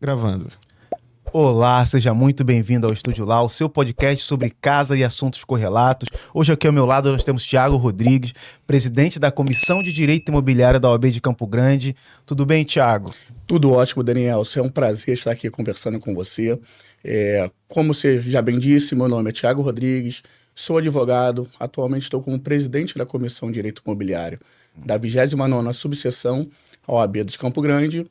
Gravando. Olá, seja muito bem-vindo ao Estúdio Lá, o seu podcast sobre casa e assuntos correlatos. Hoje aqui ao meu lado nós temos Thiago Rodrigues, presidente da Comissão de Direito Imobiliário da OAB de Campo Grande. Tudo bem, Thiago? Tudo ótimo, Daniel. É um prazer estar aqui conversando com você. Como você já bem disse, meu nome é Thiago Rodrigues, sou advogado, atualmente estou como presidente da Comissão de Direito Imobiliário da 29ª Subseção OAB de Campo Grande.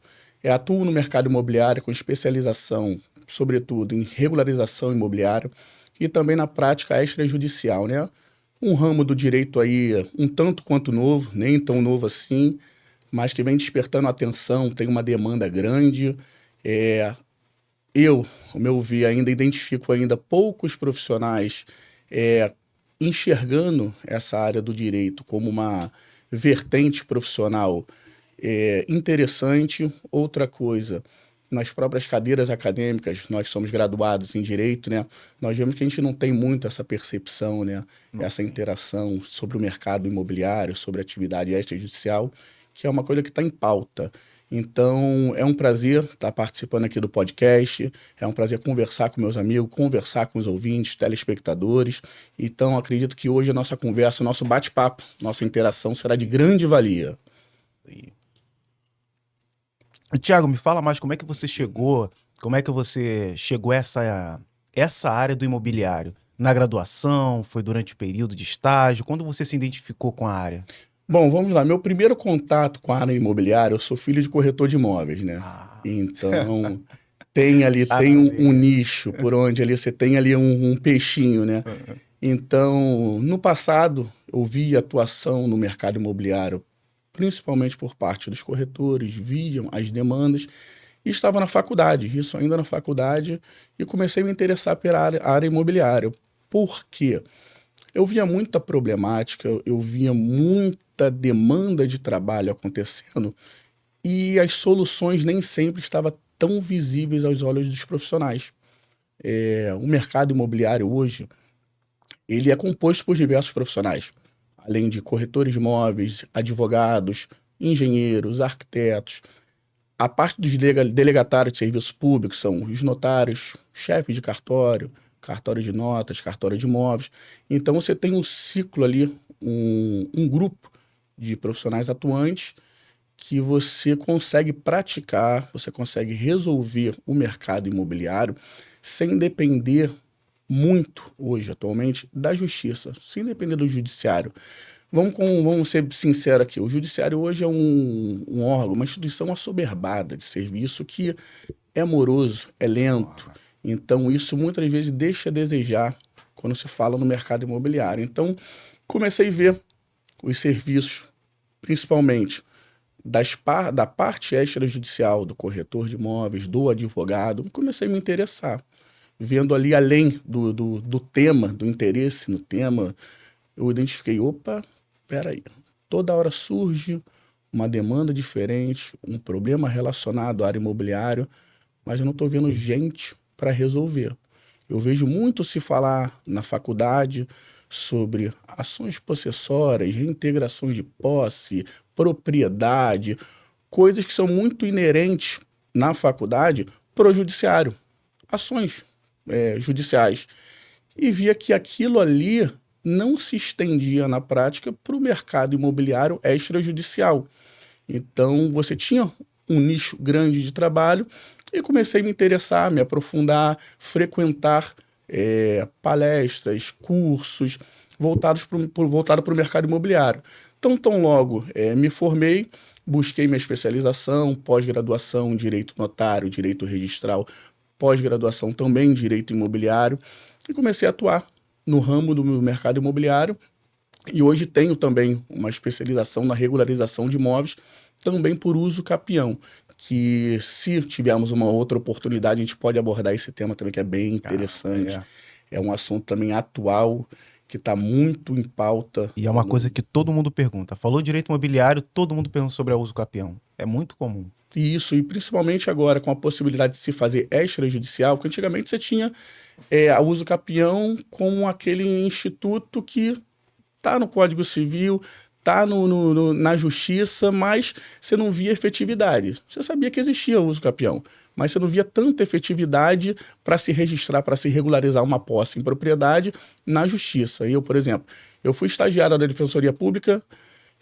Atuo no mercado imobiliário com especialização, sobretudo, em regularização imobiliária e também na prática extrajudicial, né? Um ramo do direito aí um tanto quanto novo, nem tão novo assim, mas que vem despertando atenção, tem uma demanda grande. Ao meu ver, ainda identifico poucos profissionais enxergando essa área do direito como uma vertente profissional interessante. Outra coisa, nas próprias cadeiras acadêmicas, nós somos graduados em Direito, né? Nós vemos que a gente não tem muito essa percepção, né? Essa interação sobre o mercado imobiliário, sobre a atividade extrajudicial, que é uma coisa que está em pauta. Então, é um prazer estar participando aqui do podcast, é um prazer conversar com meus amigos, conversar com os ouvintes, telespectadores. Então, acredito que hoje a nossa conversa, o nosso bate-papo, nossa interação será de grande valia. Thiago, me fala mais como é que você chegou a essa área do imobiliário? Na graduação, foi durante o período de estágio? Quando você se identificou com a área? Bom, vamos lá. Meu primeiro contato com a área imobiliária, eu sou filho de corretor de imóveis, né? Então, tem um nicho por onde ali você tem ali um peixinho, né? Então, no passado, eu vi atuação no mercado imobiliário, principalmente por parte dos corretores, viam as demandas, e estava na faculdade, isso ainda na faculdade, e comecei a me interessar pela área imobiliária. Por quê? Eu via muita problemática, eu via muita demanda de trabalho acontecendo e as soluções nem sempre estavam tão visíveis aos olhos dos profissionais. O mercado imobiliário hoje, ele é composto por diversos profissionais, além de corretores de imóveis, advogados, engenheiros, arquitetos. A parte dos delegatários de serviços públicos são os notários, chefes de cartório, cartório de notas, cartório de imóveis. Então, você tem um ciclo ali, um grupo de profissionais atuantes que você consegue praticar, você consegue resolver o mercado imobiliário sem depender muito, hoje, atualmente, da justiça, sem depender do judiciário. Vamos ser sinceros aqui, o judiciário hoje é um órgão, uma instituição assoberbada de serviço que é moroso, é lento. Então, isso muitas vezes deixa a desejar quando se fala no mercado imobiliário. Então, comecei a ver os serviços, principalmente da parte extrajudicial, do corretor de imóveis, do advogado, comecei a me interessar. Vendo ali além do tema, do interesse no tema, eu identifiquei, peraí, toda hora surge uma demanda diferente, um problema relacionado à área imobiliária, mas eu não estou vendo gente para resolver. Eu vejo muito se falar na faculdade sobre ações possessórias, reintegrações de posse, propriedade, coisas que são muito inerentes na faculdade para o judiciário, ações judiciais. E via que aquilo ali não se estendia na prática para o mercado imobiliário extrajudicial. Então, você tinha um nicho grande de trabalho e comecei a me interessar, me aprofundar, frequentar palestras, cursos voltados para o mercado imobiliário. Então, tão logo me formei, busquei minha especialização, pós-graduação em Direito Notário, Direito Registral, pós-graduação também em Direito Imobiliário, e comecei a atuar no ramo do mercado imobiliário. E hoje tenho também uma especialização na regularização de imóveis, também por uso capião, que se tivermos uma outra oportunidade, a gente pode abordar esse tema também, que é bem interessante. É um assunto também atual, que está muito em pauta. E é uma coisa que todo mundo pergunta. Falou direito imobiliário, todo mundo pergunta sobre o uso capião. É muito comum. Isso, e principalmente agora com a possibilidade de se fazer extrajudicial, porque antigamente você tinha o uso capião como aquele instituto que está no Código Civil, tá na justiça, mas você não via efetividade. Você sabia que existia o uso capião, mas você não via tanta efetividade para se registrar, para se regularizar uma posse em propriedade na justiça. Eu, por exemplo, eu fui estagiário da Defensoria Pública,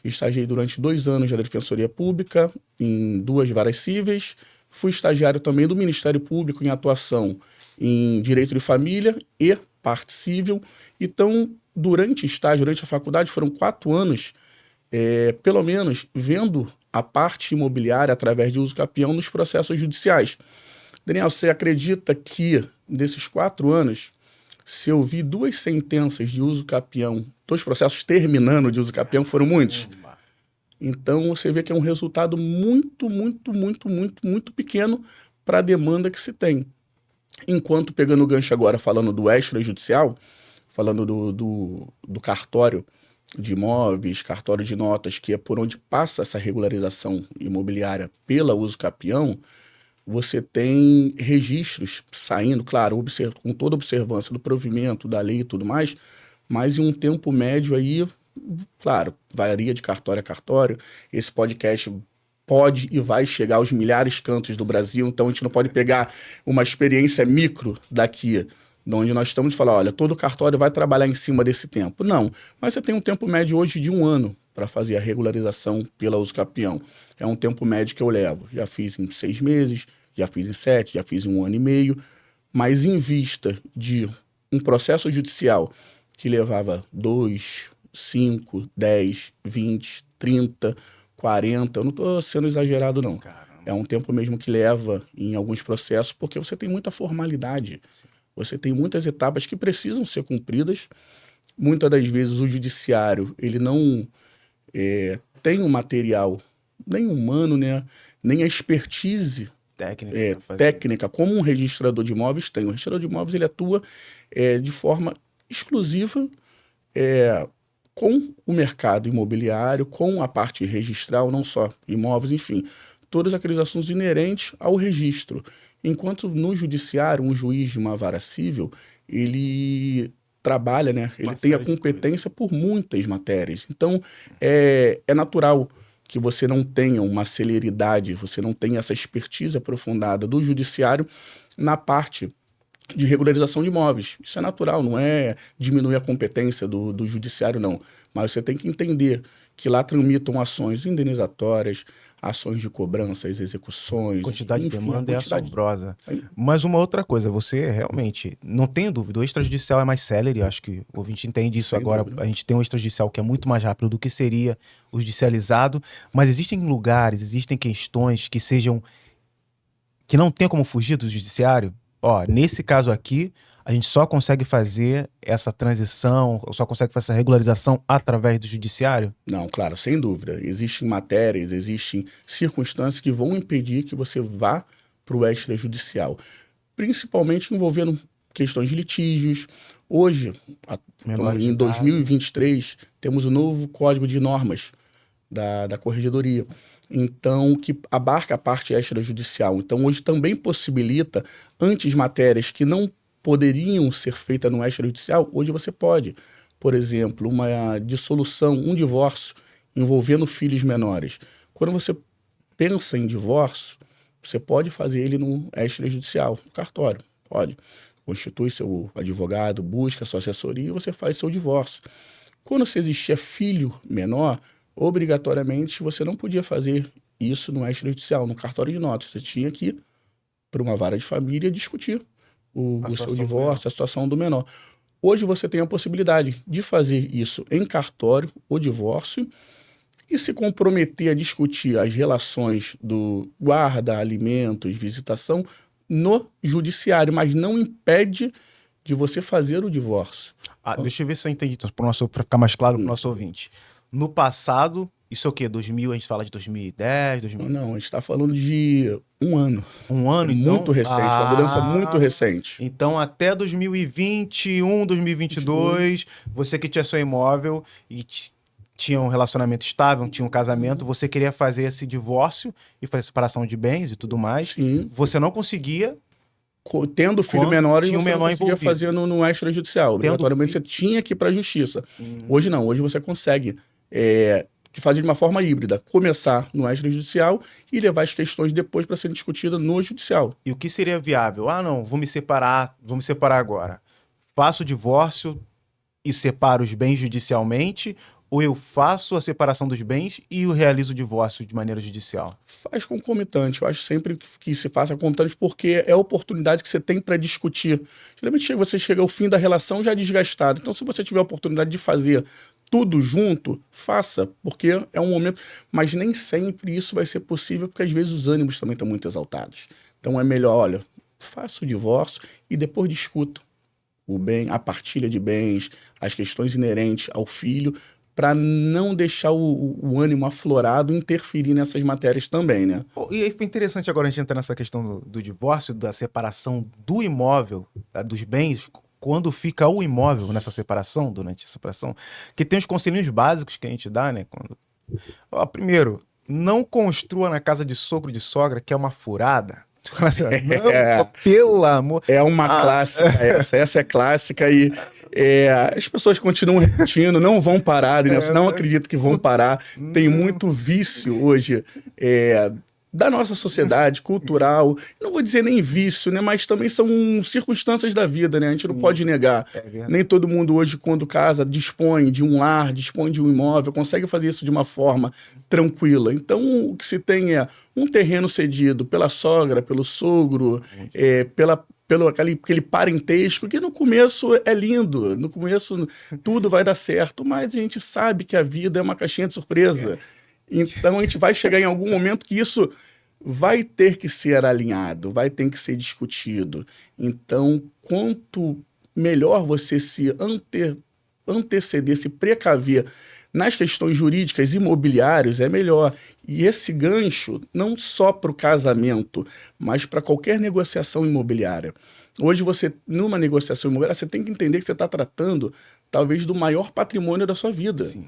estagiei durante 2 anos na Defensoria Pública, em 2 varas cíveis, fui estagiário também do Ministério Público em atuação em Direito de Família e Parte Civil. Então, durante estágio, durante a faculdade, foram 4 anos, pelo menos, vendo a parte imobiliária através de uso capião nos processos judiciais. Daniel, você acredita que, desses 4 anos, se eu vi 2 sentenças de uso capião, 2 processos terminando de uso capião, foram muitos? Então, você vê que é um resultado muito, muito, muito, muito, muito pequeno para a demanda que se tem. Enquanto, pegando o gancho agora, falando do extrajudicial, falando do cartório de imóveis, cartório de notas, que é por onde passa essa regularização imobiliária pela uso capião, você tem registros saindo, claro, com toda a observância do provimento, da lei e tudo mais, mas em um tempo médio aí, claro, varia de cartório a cartório. Esse podcast pode e vai chegar aos milhares de cantos do Brasil, então a gente não pode pegar uma experiência micro daqui, de onde nós estamos, e falar, olha, todo cartório vai trabalhar em cima desse tempo. Não, mas você tem um tempo médio hoje de 1 ano para fazer a regularização pela uso capião. É um tempo médio que eu levo. Já fiz em 6 meses, já fiz em 7, já fiz em 1 ano e meio, mas em vista de um processo judicial que levava 2, 5, 10, 20, 30, 40, eu não estou sendo exagerado, não. Caramba. É um tempo mesmo que leva em alguns processos, porque você tem muita formalidade. Sim. Você tem muitas etapas que precisam ser cumpridas. Muitas das vezes o judiciário ele não tem um material nem humano, né, nem a expertise técnica como um registrador de imóveis tem. O registrador de imóveis ele atua de forma exclusiva com o mercado imobiliário, com a parte registral, não só imóveis, enfim, todos aqueles assuntos inerentes ao registro. Enquanto no judiciário, um juiz de uma vara civil, ele trabalha, né? Ele tem a competência por muitas matérias. Então, é natural que você não tenha uma celeridade, você não tenha essa expertise aprofundada do judiciário na parte de regularização de imóveis. Isso é natural, não é diminuir a competência do judiciário, não. Mas você tem que entender que lá tramitam ações indenizatórias, ações de cobranças, execuções. Quantidade de demanda é assombrosa. Mas uma outra coisa, você realmente, não tem dúvida, o extrajudicial é mais célere, acho que o ouvinte entende isso agora. A gente tem um extrajudicial que é muito mais rápido do que seria o judicializado, mas existem lugares, existem questões que não tem como fugir do judiciário. Ó, nesse caso aqui, a gente só consegue fazer essa transição, só consegue fazer essa regularização através do judiciário? Não, claro, sem dúvida. Existem matérias, existem circunstâncias que vão impedir que você vá para o extrajudicial, principalmente envolvendo questões de litígios. Hoje, em 2023, temos o novo Código de Normas da Corregedoria, então, que abarca a parte extrajudicial. Então, hoje também possibilita, antes matérias que não poderiam ser feitas no extrajudicial, hoje você pode. Por exemplo, uma dissolução, um divórcio envolvendo filhos menores. Quando você pensa em divórcio, você pode fazer ele no extrajudicial, no cartório, pode. Constitui seu advogado, busca sua assessoria e você faz seu divórcio. Quando você existia filho menor, obrigatoriamente você não podia fazer isso no extrajudicial, no cartório de notas. Você tinha que ir para uma vara de família discutir o seu divórcio, a situação do menor. Hoje você tem a possibilidade de fazer isso em cartório, o divórcio, e se comprometer a discutir as relações do guarda, alimentos, visitação no judiciário, mas não impede de você fazer o divórcio. Deixa eu ver se eu entendi, para ficar mais claro para o nosso ouvinte. No passado, isso é o quê? 2000, a gente fala de 2010, 2000? Não, a gente está falando de 1 ano. 1 ano, então? Muito recente, uma mudança muito recente. Então, até 2021, 2022, você que tinha seu imóvel e tinha um relacionamento estável, tinha um casamento, você queria fazer esse divórcio e fazer separação de bens e tudo mais. Sim. Você não conseguia... Tendo filho menor, tinha um menor não conseguia fazer no extrajudicial. Obrigatoriamente você tinha que ir para a justiça. Hoje não, hoje você consegue de fazer de uma forma híbrida, começar no extrajudicial e levar as questões depois para serem discutidas no judicial. E o que seria viável? Ah, não, vou me separar agora. Faço o divórcio e separo os bens judicialmente, ou eu faço a separação dos bens e eu realizo o divórcio de maneira judicial? Faz concomitante. Eu acho sempre que se faça concomitante porque é a oportunidade que você tem para discutir. Geralmente você chega ao fim da relação já desgastado. Então, se você tiver a oportunidade de fazer tudo junto, faça, porque é um momento. Mas nem sempre isso vai ser possível, porque às vezes os ânimos também estão muito exaltados. Então é melhor, olha, faça o divórcio e depois discuta o bem, a partilha de bens, as questões inerentes ao filho, para não deixar o ânimo aflorado interferir nessas matérias também, né? E aí foi interessante agora a gente entrar nessa questão do divórcio, da separação do imóvel, tá, dos bens, quando fica o imóvel nessa separação, durante a separação, que tem os conselhinhos básicos que a gente dá, né? Ó, primeiro, não construa na casa de sogro e de sogra, que é uma furada. Não, pelo amor... É uma clássica essa. Essa é clássica e as pessoas continuam repetindo, não vão parar, né? Não acredito que vão parar. Tem muito vício hoje da nossa sociedade cultural. Não vou dizer nem vício, né? Mas também são circunstâncias da vida, né? A gente não pode negar. Nem todo mundo hoje, quando casa, dispõe de um lar, dispõe de um imóvel, consegue fazer isso de uma forma tranquila. Então, o que se tem é um terreno cedido pela sogra, pelo sogro, pelo aquele parentesco, que no começo é lindo, no começo tudo vai dar certo, mas a gente sabe que a vida é uma caixinha de surpresa. Então a gente vai chegar em algum momento que isso vai ter que ser alinhado, vai ter que ser discutido. Então, quanto melhor você se anteceder, se precaver nas questões jurídicas imobiliárias, é melhor. E esse gancho, não só para o casamento, mas para qualquer negociação imobiliária. Hoje, numa negociação imobiliária, você tem que entender que você está tratando, talvez, do maior patrimônio da sua vida. Sim.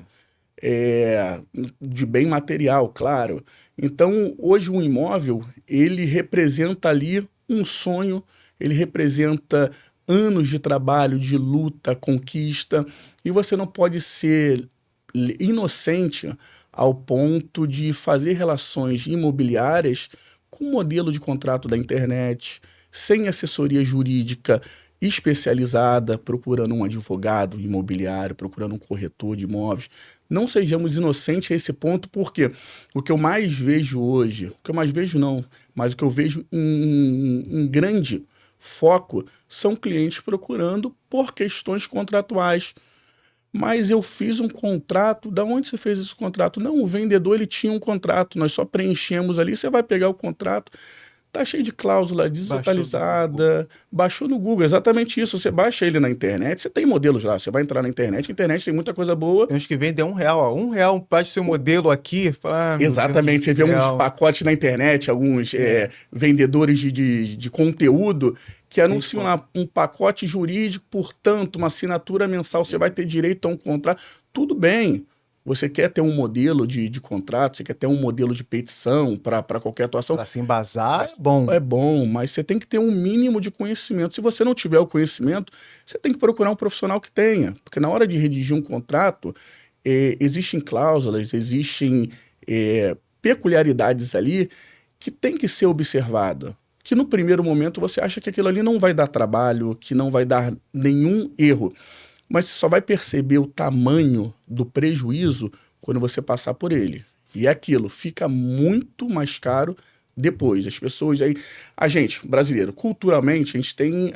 De bem material, claro. Então, hoje, um imóvel, ele representa ali um sonho, ele representa anos de trabalho, de luta, conquista, e você não pode ser inocente ao ponto de fazer relações imobiliárias com modelo de contrato da internet, sem assessoria jurídica especializada, procurando um advogado imobiliário, procurando um corretor de imóveis. Não sejamos inocentes a esse ponto, porque o que eu mais vejo hoje, o que eu mais vejo não, mas o que eu vejo em grande foco são clientes procurando por questões contratuais. Mas eu fiz um contrato, da onde você fez esse contrato? Não, o vendedor ele tinha um contrato, nós só preenchemos ali, você vai pegar o contrato, tá cheio de cláusula desatualizada, baixou no Google, exatamente isso, você baixa ele na internet, você tem modelos lá, você vai entrar na internet, a internet tem muita coisa boa. Tem uns que vendem R$1, ó, R$1 baixa seu modelo aqui. Fala, exatamente, você vê uns pacotes na internet, alguns vendedores de conteúdo que anunciam lá um pacote jurídico, portanto, uma assinatura mensal, você vai ter direito a um contrato, tudo bem. Você quer ter um modelo de contrato, você quer ter um modelo de petição para qualquer atuação. Para se embasar, é bom. É bom, mas você tem que ter um mínimo de conhecimento. Se você não tiver o conhecimento, você tem que procurar um profissional que tenha. Porque na hora de redigir um contrato, existem cláusulas, existem peculiaridades ali que tem que ser observada. Que no primeiro momento você acha que aquilo ali não vai dar trabalho, que não vai dar nenhum erro. Mas você só vai perceber o tamanho do prejuízo quando você passar por ele. E aquilo fica muito mais caro depois. As pessoas aí... A gente, brasileiro, culturalmente, a gente tem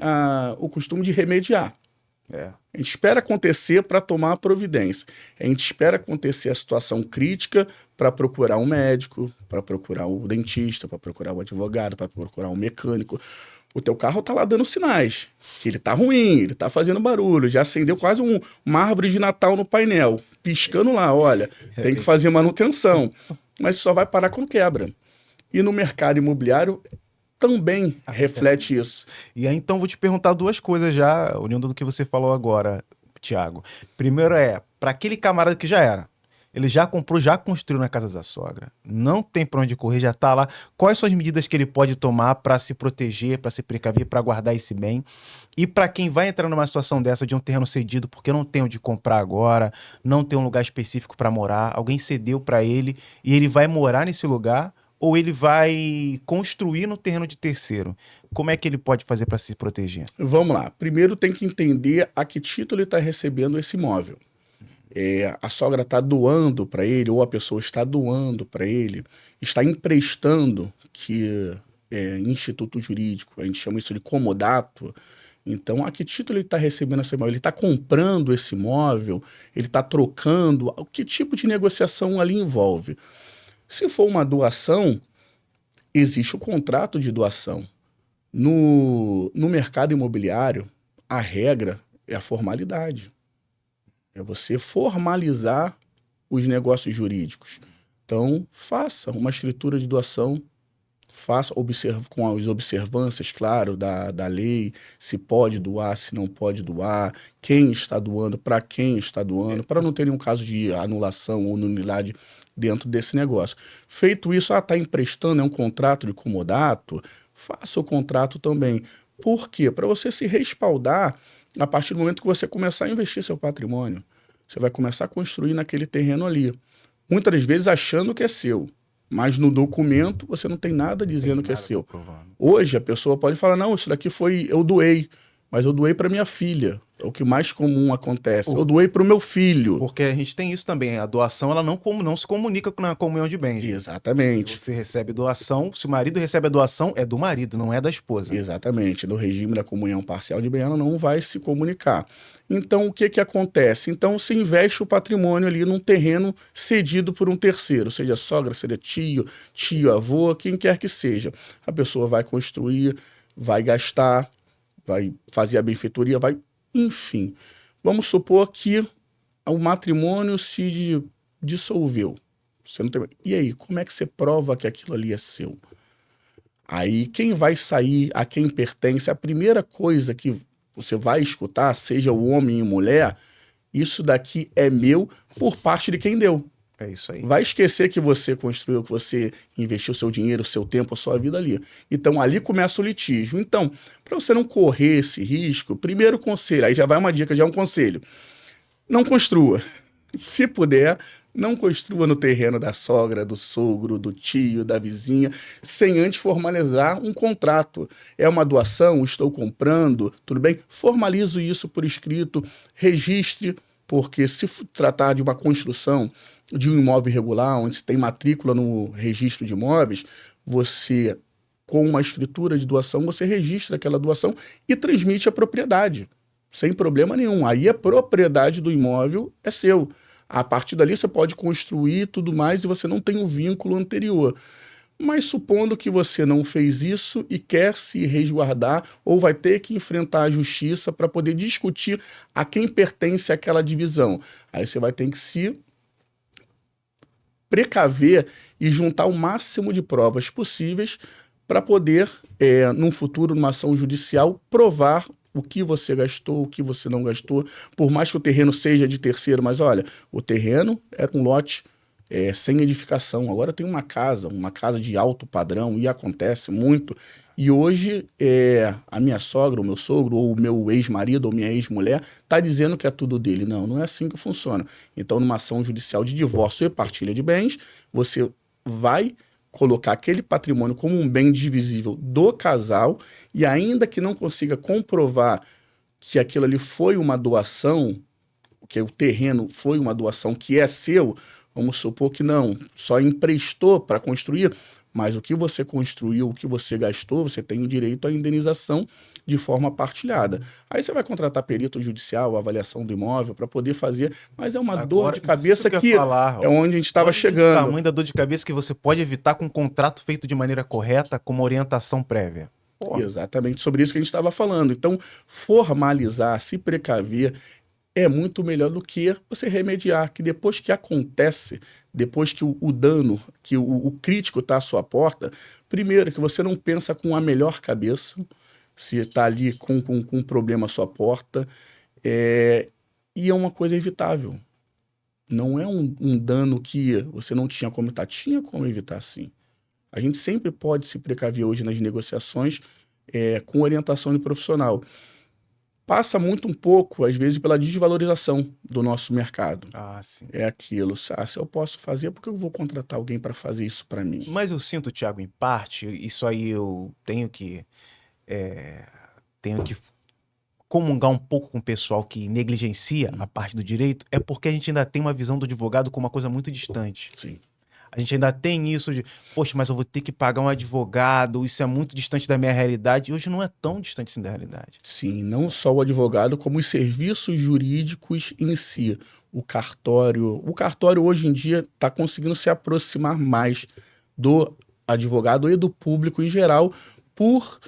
o costume de remediar. A gente espera acontecer para tomar a providência. A gente espera acontecer a situação crítica para procurar um médico, para procurar o dentista, para procurar o advogado, para procurar um mecânico. O teu carro tá lá dando sinais, que ele tá ruim, ele tá fazendo barulho, já acendeu quase uma árvore de Natal no painel, piscando lá, olha, tem que fazer manutenção, mas só vai parar quando quebra. E no mercado imobiliário também reflete isso. E aí, então, vou te perguntar duas coisas já, unindo do que você falou agora, Thiago. Primeiro para aquele camarada que já era. ele já comprou, já construiu na casa da sogra. Não tem para onde correr, já está lá. Quais são as medidas que ele pode tomar para se proteger, para se precaver, para guardar esse bem? E para quem vai entrar numa situação dessa de um terreno cedido, porque não tem onde comprar agora, não tem um lugar específico para morar, alguém cedeu para ele e ele vai morar nesse lugar ou ele vai construir no terreno de terceiro? Como é que ele pode fazer para se proteger? Vamos lá. Primeiro tem que entender a que título ele está recebendo esse imóvel. A sogra está doando para ele, ou a pessoa está doando para ele, está emprestando, que instituto jurídico, a gente chama isso de comodato. Então, a que título ele está recebendo esse imóvel? Ele está comprando esse imóvel? Ele está trocando? Que tipo de negociação ali envolve? Se for uma doação, existe o contrato de doação. No mercado imobiliário, a regra é a formalidade. É você formalizar os negócios jurídicos. Então, faça uma escritura de doação, faça com as observâncias, claro, da lei, se pode doar, se não pode doar, quem está doando, para quem está doando, para não ter nenhum caso de anulação ou nulidade dentro desse negócio. Feito isso, está emprestando, é um contrato de comodato, faça o contrato também. Por quê? Para você se respaldar a partir do momento que você começar a investir seu patrimônio. Você vai começar a construir naquele terreno ali. Muitas das vezes achando que é seu, mas no documento você não tem nada dizendo que é seu. Hoje a pessoa pode falar, não, isso daqui eu doei, mas eu doei para minha filha. É o que mais comum acontece. Eu doei para o meu filho. Porque a gente tem isso também. A doação ela não se comunica na comunhão de bens. Exatamente. Se você recebe doação, se o marido recebe a doação, é do marido, não é da esposa. Exatamente. No regime da comunhão parcial de bem, ela não vai se comunicar. Então, o que acontece? Então, se investe o patrimônio ali num terreno cedido por um terceiro, seja sogra, seja tio, avô, quem quer que seja. A pessoa vai construir, vai gastar, vai fazer a benfeitoria, enfim. Vamos supor que o matrimônio se dissolveu. Você não tem... E aí, como é que você prova que aquilo ali é seu? Aí, quem vai sair, a quem pertence, a primeira coisa que você vai escutar, seja o homem e mulher, isso daqui é meu por parte de quem deu. É isso aí. Vai esquecer que você construiu, que você investiu seu dinheiro, seu tempo, a sua vida ali. Então, ali começa o litígio. Então, para você não correr esse risco, primeiro conselho, aí já vai uma dica, já é um conselho. Não construa. Se puder, não construa no terreno da sogra, do sogro, do tio, da vizinha, sem antes formalizar um contrato. É uma doação, estou comprando, tudo bem? Formalize isso por escrito, registre, porque se tratar de uma construção de um imóvel irregular, onde se tem matrícula no registro de imóveis, você, com uma escritura de doação, você registra aquela doação e transmite a propriedade, sem problema nenhum. Aí a propriedade do imóvel é seu. A partir dali você pode construir tudo mais e você não tem um vínculo anterior. Mas supondo que você não fez isso e quer se resguardar ou vai ter que enfrentar a justiça para poder discutir a quem pertence aquela divisão. Aí você vai ter que se precaver e juntar o máximo de provas possíveis para poder, num futuro, numa ação judicial, provar o que você gastou, o que você não gastou, por mais que o terreno seja de terceiro, mas olha, o terreno era um lote sem edificação, agora tem uma casa de alto padrão, e acontece muito, e hoje a minha sogra, o meu sogro, ou o meu ex-marido, ou minha ex-mulher, está dizendo que é tudo dele. Não, não é assim que funciona. Então, numa ação judicial de divórcio e partilha de bens, você vai colocar aquele patrimônio como um bem divisível do casal, e ainda que não consiga comprovar que aquilo ali foi uma doação, que o terreno foi uma doação que é seu, vamos supor que não, só emprestou para construir, mas o que você construiu, o que você gastou, você tem o direito à indenização de forma partilhada. Aí você vai contratar perito judicial, avaliação do imóvel, para poder fazer, mas é uma dor de cabeça que é onde a gente estava chegando. O tamanho da dor de cabeça que você pode evitar com um contrato feito de maneira correta, com uma orientação prévia. Porra. Exatamente, sobre isso que a gente estava falando. Então, formalizar, se precaver, é muito melhor do que você remediar, que depois que acontece, depois que o dano, que o crítico está à sua porta, primeiro que você não pensa com a melhor cabeça, se está ali com um problema à sua porta, e é uma coisa evitável. Não é um dano que você não tinha como evitar. Tinha como evitar, sim. A gente sempre pode se precaver hoje nas negociações com orientação de profissional. Passa muito um pouco, às vezes, pela desvalorização do nosso mercado. Ah, sim. É aquilo. Se eu posso fazer, por que eu vou contratar alguém para fazer isso para mim? Mas eu sinto, Thiago, em parte, isso aí eu tenho que comungar um pouco com o pessoal que negligencia a parte do direito, é porque a gente ainda tem uma visão do advogado como uma coisa muito distante. Sim. A gente ainda tem isso de, poxa, mas eu vou ter que pagar um advogado, isso é muito distante da minha realidade. E hoje não é tão distante assim da realidade. Sim, não só o advogado, como os serviços jurídicos em si. O cartório hoje em dia está conseguindo se aproximar mais do advogado e do público em geral por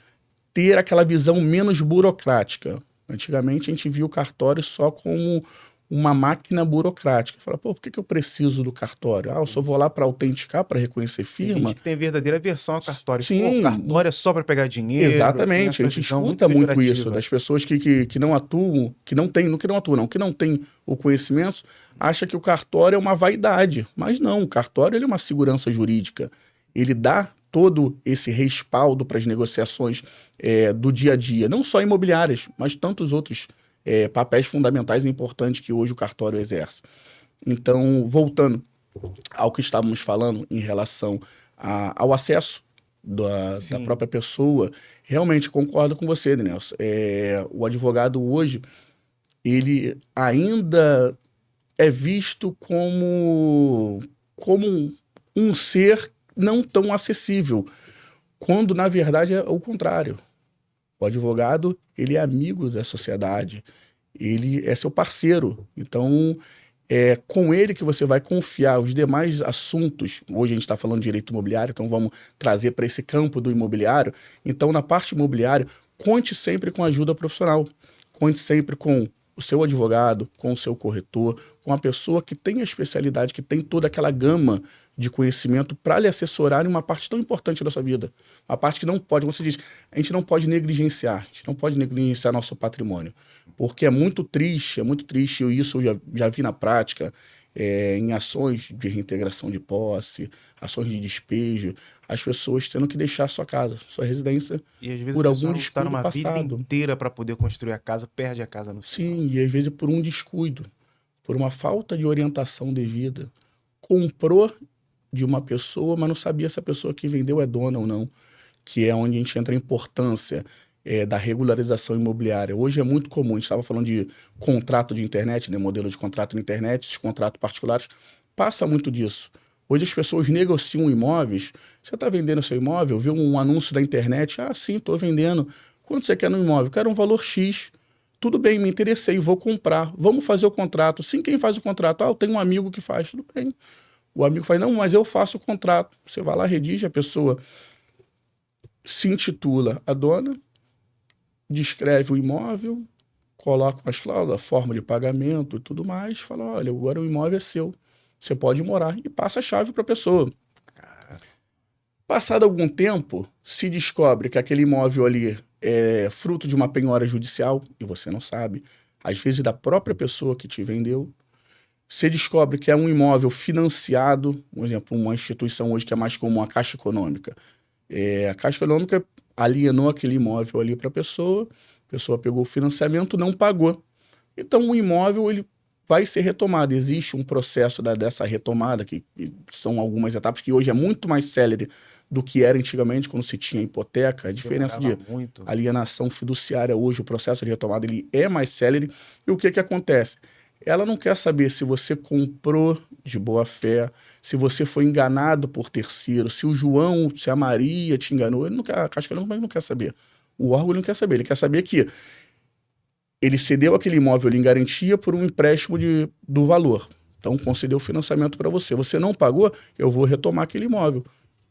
ter aquela visão menos burocrática. Antigamente a gente via o cartório só como uma máquina burocrática. Fala, pô, por que eu preciso do cartório? Ah, eu só vou lá para autenticar, para reconhecer Tem firma. gente que tem verdadeira aversão ao cartório. Sim. Pô, o cartório é só para pegar dinheiro. Exatamente, a gente escuta muito isso das pessoas que não atuam, que não tem o conhecimento, acha que o cartório é uma vaidade. Mas não, o cartório ele é uma segurança jurídica. Ele dá todo esse respaldo para as negociações do dia a dia, não só imobiliárias, mas tantos outros papéis fundamentais e importantes que hoje o cartório exerce. Então, voltando ao que estávamos falando em relação ao acesso da própria pessoa, realmente concordo com você, Nelson. O advogado hoje, ele ainda é visto como um ser não tão acessível, quando na verdade é o contrário. O advogado, ele é amigo da sociedade, ele é seu parceiro. Então, é com ele que você vai confiar os demais assuntos. Hoje a gente está falando de direito imobiliário, então vamos trazer para esse campo do imobiliário. Então, na parte imobiliária, conte sempre com ajuda profissional. Conte sempre com o seu advogado, com o seu corretor, com a pessoa que tem a especialidade, que tem toda aquela gama de conhecimento para lhe assessorar em uma parte tão importante da sua vida. Uma parte que não pode, como você diz, a gente não pode negligenciar, a gente não pode negligenciar nosso patrimônio, porque é muito triste, e isso eu já vi na prática, em ações de reintegração de posse, ações de despejo, as pessoas tendo que deixar a sua casa, sua residência, e às vezes por algum descuido tá numa passado. vida inteira para poder construir a casa, perde a casa no final. Sim, e às vezes por um descuido, por uma falta de orientação devida, comprou de uma pessoa, mas não sabia se a pessoa que vendeu é dona ou não, que é onde a gente entra a importância da regularização imobiliária. Hoje é muito comum, a gente estava falando de contrato de internet, né, modelo de contrato na internet, esses contratos particulares, passa muito disso. Hoje as pessoas negociam imóveis, você está vendendo seu imóvel, viu um anúncio da internet, ah, sim, estou vendendo, quanto você quer no imóvel? Quero um valor X, tudo bem, me interessei, vou comprar, vamos fazer o contrato. Sim, quem faz o contrato? Ah, eu tenho um amigo que faz, tudo bem. O amigo fala, não, mas eu faço o contrato. Você vai lá, redige, a pessoa se intitula a dona, descreve o imóvel, coloca umas cláusulas, forma de pagamento e tudo mais, fala, olha, agora o imóvel é seu, você pode morar, e passa a chave para a pessoa. Passado algum tempo, se descobre que aquele imóvel ali é fruto de uma penhora judicial, e você não sabe, às vezes da própria pessoa que te vendeu. Você descobre que é um imóvel financiado, por exemplo, uma instituição hoje que é mais comum, a Caixa Econômica. A Caixa Econômica alienou aquele imóvel ali para a pessoa pegou o financiamento, não pagou. Então o imóvel ele vai ser retomado. Existe um processo dessa retomada, que são algumas etapas, que hoje é muito mais célere do que era antigamente, quando se tinha hipoteca. A diferença de alienação fiduciária hoje, o processo de retomada ele é mais célere. E o que acontece? Ela não quer saber se você comprou de boa fé, se você foi enganado por terceiro, se o João, se a Maria te enganou. Ele não quer, a Caixa Econômica não quer saber. O órgão não quer saber. Ele quer saber que ele cedeu aquele imóvel em garantia por um empréstimo do valor. Então, concedeu o financiamento para você. Você não pagou, eu vou retomar aquele imóvel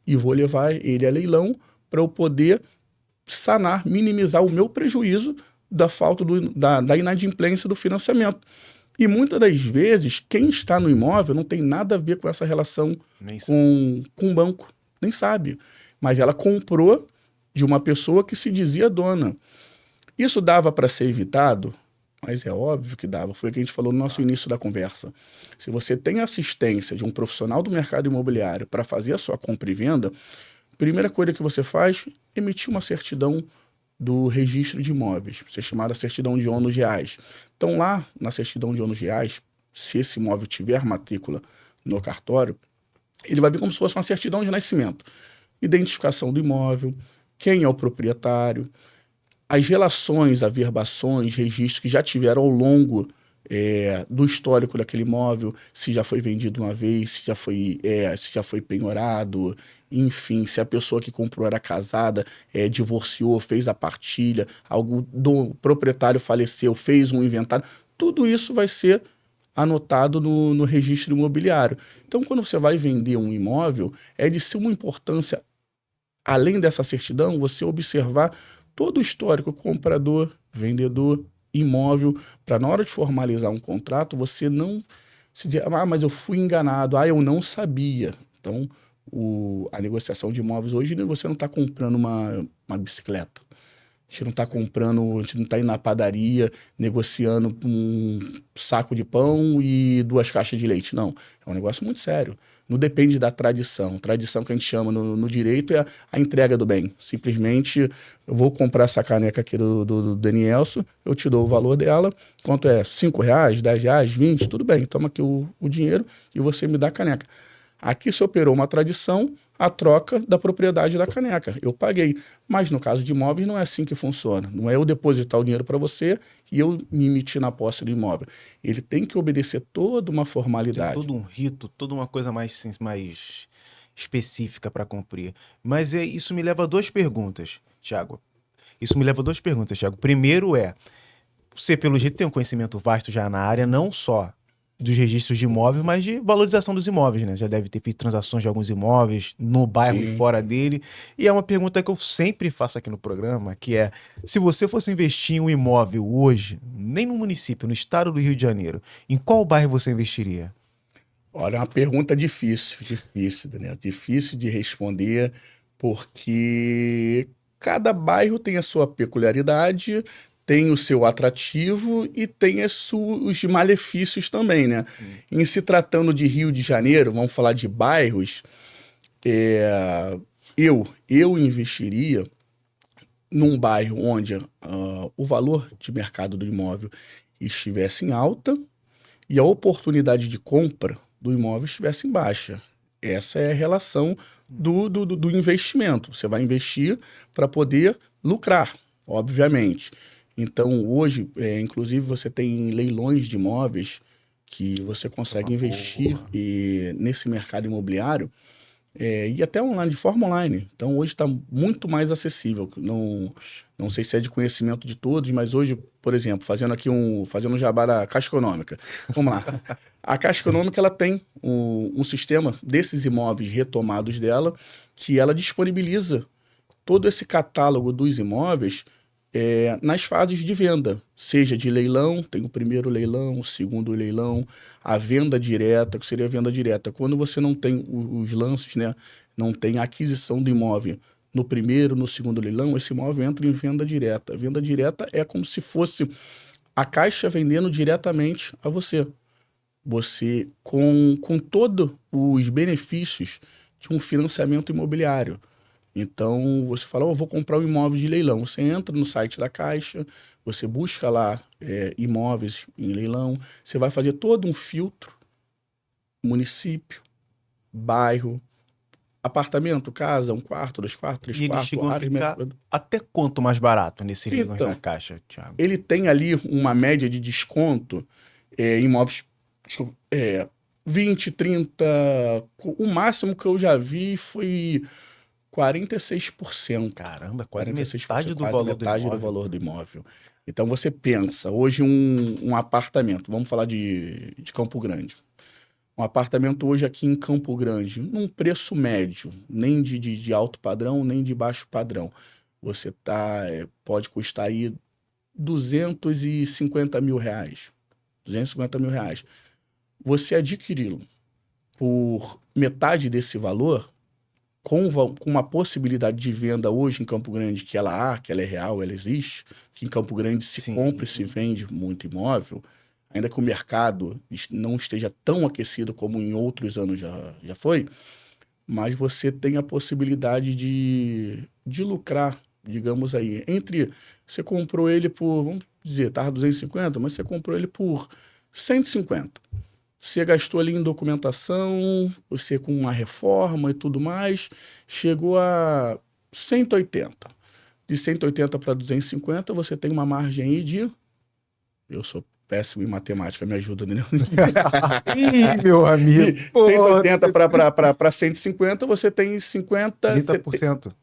e vou levar ele a leilão para eu poder sanar, minimizar o meu prejuízo da falta da inadimplência do financiamento. E muitas das vezes, quem está no imóvel não tem nada a ver com essa relação com o banco, nem sabe. Mas ela comprou de uma pessoa que se dizia dona. Isso dava para ser evitado? Mas é óbvio que dava. Foi o que a gente falou no nosso início da conversa. Se você tem assistência de um profissional do mercado imobiliário para fazer a sua compra e venda, a primeira coisa que você faz é emitir uma certidão do registro de imóveis, isso é chamada certidão de ônus reais. Então, lá na certidão de ônus reais, se esse imóvel tiver matrícula no cartório, ele vai vir como se fosse uma certidão de nascimento. Identificação do imóvel, quem é o proprietário, as relações, averbações, registros que já tiveram ao longo do histórico daquele imóvel, se já foi vendido uma vez, se já foi penhorado, enfim, se a pessoa que comprou era casada, divorciou, fez a partilha, algo do proprietário faleceu, fez um inventário, tudo isso vai ser anotado no registro imobiliário. Então, quando você vai vender um imóvel, é de suma importância, além dessa certidão, você observar todo o histórico, comprador, vendedor, imóvel, para na hora de formalizar um contrato, você não se dizer, mas eu fui enganado, eu não sabia. Então, a negociação de imóveis hoje, você não está comprando uma bicicleta. A gente não está comprando, a gente não está indo na padaria negociando um saco de pão e 2 caixas de leite. Não, é um negócio muito sério. Não depende da tradição. Tradição que a gente chama no direito é a entrega do bem. Simplesmente, eu vou comprar essa caneca aqui do Danielson, eu te dou o valor dela, quanto é? R$5, R$10, 20, tudo bem, toma aqui o dinheiro e você me dá a caneca. Aqui se operou uma tradição, a troca da propriedade da caneca. Eu paguei. Mas no caso de imóveis não é assim que funciona. Não é eu depositar o dinheiro para você e eu me emitir na posse do imóvel. Ele tem que obedecer toda uma formalidade. Tem todo um rito, toda uma coisa mais específica para cumprir. Mas isso me leva a 2 perguntas, Thiago. Primeiro você pelo jeito tem um conhecimento vasto já na área, não só dos registros de imóveis, mas de valorização dos imóveis, né? Já deve ter feito transações de alguns imóveis no bairro e fora dele. E é uma pergunta que eu sempre faço aqui no programa, que é, se você fosse investir em um imóvel hoje, nem no município, no estado do Rio de Janeiro, em qual bairro você investiria? Olha, é uma pergunta difícil, Daniel. Difícil de responder, porque cada bairro tem a sua peculiaridade, tem o seu atrativo e tem os malefícios também, né? Em se tratando de Rio de Janeiro, vamos falar de bairros, eu investiria num bairro onde o valor de mercado do imóvel estivesse em alta e a oportunidade de compra do imóvel estivesse em baixa. Essa é a relação do investimento. Você vai investir para poder lucrar, obviamente. Então, hoje, inclusive, você tem leilões de imóveis que você consegue investir nesse mercado imobiliário e até online, de forma online. Então, hoje está muito mais acessível. Não sei se é de conhecimento de todos, mas hoje, por exemplo, fazendo um jabá da Caixa Econômica. Vamos lá. A Caixa Econômica ela tem um sistema desses imóveis retomados dela, que ela disponibiliza todo esse catálogo dos imóveis nas fases de venda, seja de leilão, tem o primeiro leilão, o segundo leilão, a venda direta, que seria a venda direta. Quando você não tem os lances, né, não tem a aquisição do imóvel no primeiro, no segundo leilão, esse imóvel entra em venda direta. A venda direta é como se fosse a Caixa vendendo diretamente a você. Você, com todos os benefícios de um financiamento imobiliário. Então, você fala, eu vou comprar um imóvel de leilão. Você entra no site da Caixa, você busca lá imóveis em leilão, você vai fazer todo um filtro, município, bairro, apartamento, casa, 1 quarto, 2 quartos, 3 E eles quartos, chegam a ficar até quanto mais barato nesse leilões da Caixa, Thiago? Ele tem ali uma média de desconto em imóveis 20, 30, o máximo que eu já vi foi 46%. Caramba, quase 46%, metade do quase valor metade do imóvel. do valor do imóvel. Então você pensa, hoje um apartamento, vamos falar de Campo Grande. Um apartamento hoje aqui em Campo Grande, num preço médio, nem de alto padrão, nem de baixo padrão. Você pode custar aí R$250 mil. R$250 mil. Você adquiri-lo por metade desse valor, com uma possibilidade de venda hoje em Campo Grande, que ela é real, ela existe, que em Campo Grande se compra e se vende muito imóvel, ainda que o mercado não esteja tão aquecido como em outros anos já foi, mas você tem a possibilidade de lucrar, digamos aí, você comprou ele por, vamos dizer, estava 250, mas você comprou ele por 150. Você gastou ali em documentação, você com uma reforma e tudo mais, chegou a 180. De 180 para 250, você tem uma margem aí de... Eu sou péssimo em matemática, me ajuda, né? Ih, meu amigo. 180 para 150, você tem 50... 30%.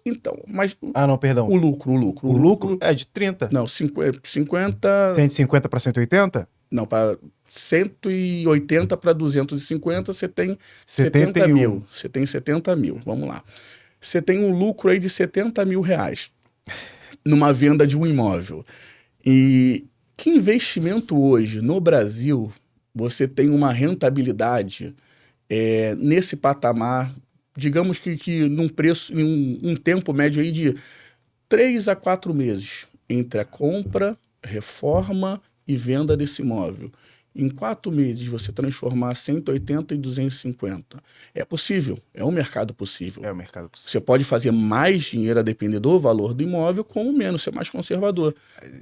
Então, mas... Ah, não, perdão. O lucro. O lucro é de 30. Não, 50... 150 para 180? Não, para 180 para 250, você tem 70 71. mil. Você tem 70 mil, vamos lá. Você tem um lucro aí de 70 mil reais numa venda de um imóvel. E que investimento hoje no Brasil você tem uma rentabilidade nesse patamar, digamos que num preço, em um tempo médio aí de 3 a 4 meses entre a compra, reforma e venda desse imóvel. Em 4 meses, você transformar 180 em 250. É possível, é um mercado possível. É um mercado possível. Você pode fazer mais dinheiro a depender do valor do imóvel, como menos, ser mais conservador.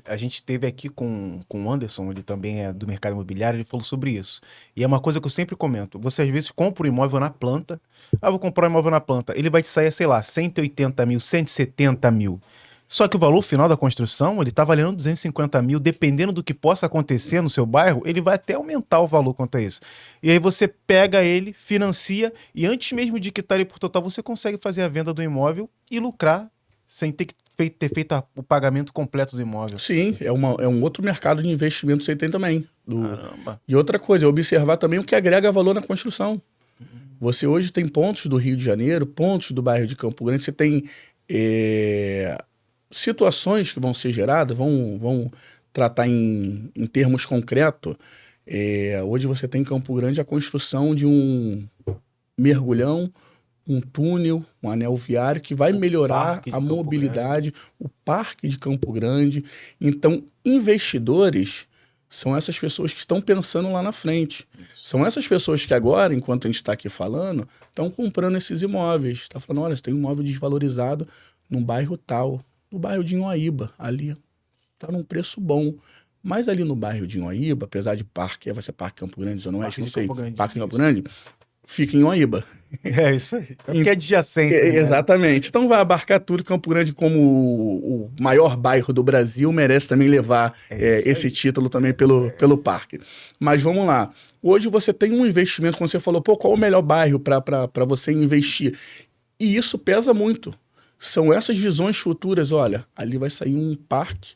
A gente esteve aqui com o Anderson, ele também é do mercado imobiliário, ele falou sobre isso. E é uma coisa que eu sempre comento. Você às vezes compra um imóvel na planta. Ah, vou comprar um imóvel na planta. Ele vai te sair, sei lá, 180 mil, 170 mil. Só que o valor final da construção, ele tá valendo 250 mil, dependendo do que possa acontecer no seu bairro, ele vai até aumentar o valor quanto a isso. E aí você pega ele, financia, e antes mesmo de quitar ele por total, você consegue fazer a venda do imóvel e lucrar sem ter feito o pagamento completo do imóvel. Sim, é um outro mercado de investimento que você tem também. Caramba. E outra coisa, é observar também o que agrega valor na construção. Você hoje tem pontos do Rio de Janeiro, pontos do bairro de Campo Grande, você tem... situações que vão ser geradas, vão tratar em termos concretos. Hoje você tem em Campo Grande a construção de um mergulhão, um túnel, um anel viário que vai melhorar a mobilidade, o Parque de Campo Grande. Então, investidores são essas pessoas que estão pensando lá na frente. São essas pessoas que agora, enquanto a gente está aqui falando, estão comprando esses imóveis. Está falando, olha, você tem um imóvel desvalorizado num bairro tal, no bairro de Inhoaíba, ali está num preço bom. Mas ali no bairro de Inhoaíba, apesar de parque, vai ser Parque Campo Grande, eu não acho, não sei, Parque de Campo Grande, fica em Inhoaíba. É isso aí. É porque é adjacente. Né? Exatamente. Então vai abarcar tudo. Campo Grande, como o maior bairro do Brasil, merece também levar esse título também pelo parque. Mas vamos lá. Hoje você tem um investimento, quando você falou, qual é o melhor bairro para você investir? E isso pesa muito. São essas visões futuras, olha, ali vai sair um parque,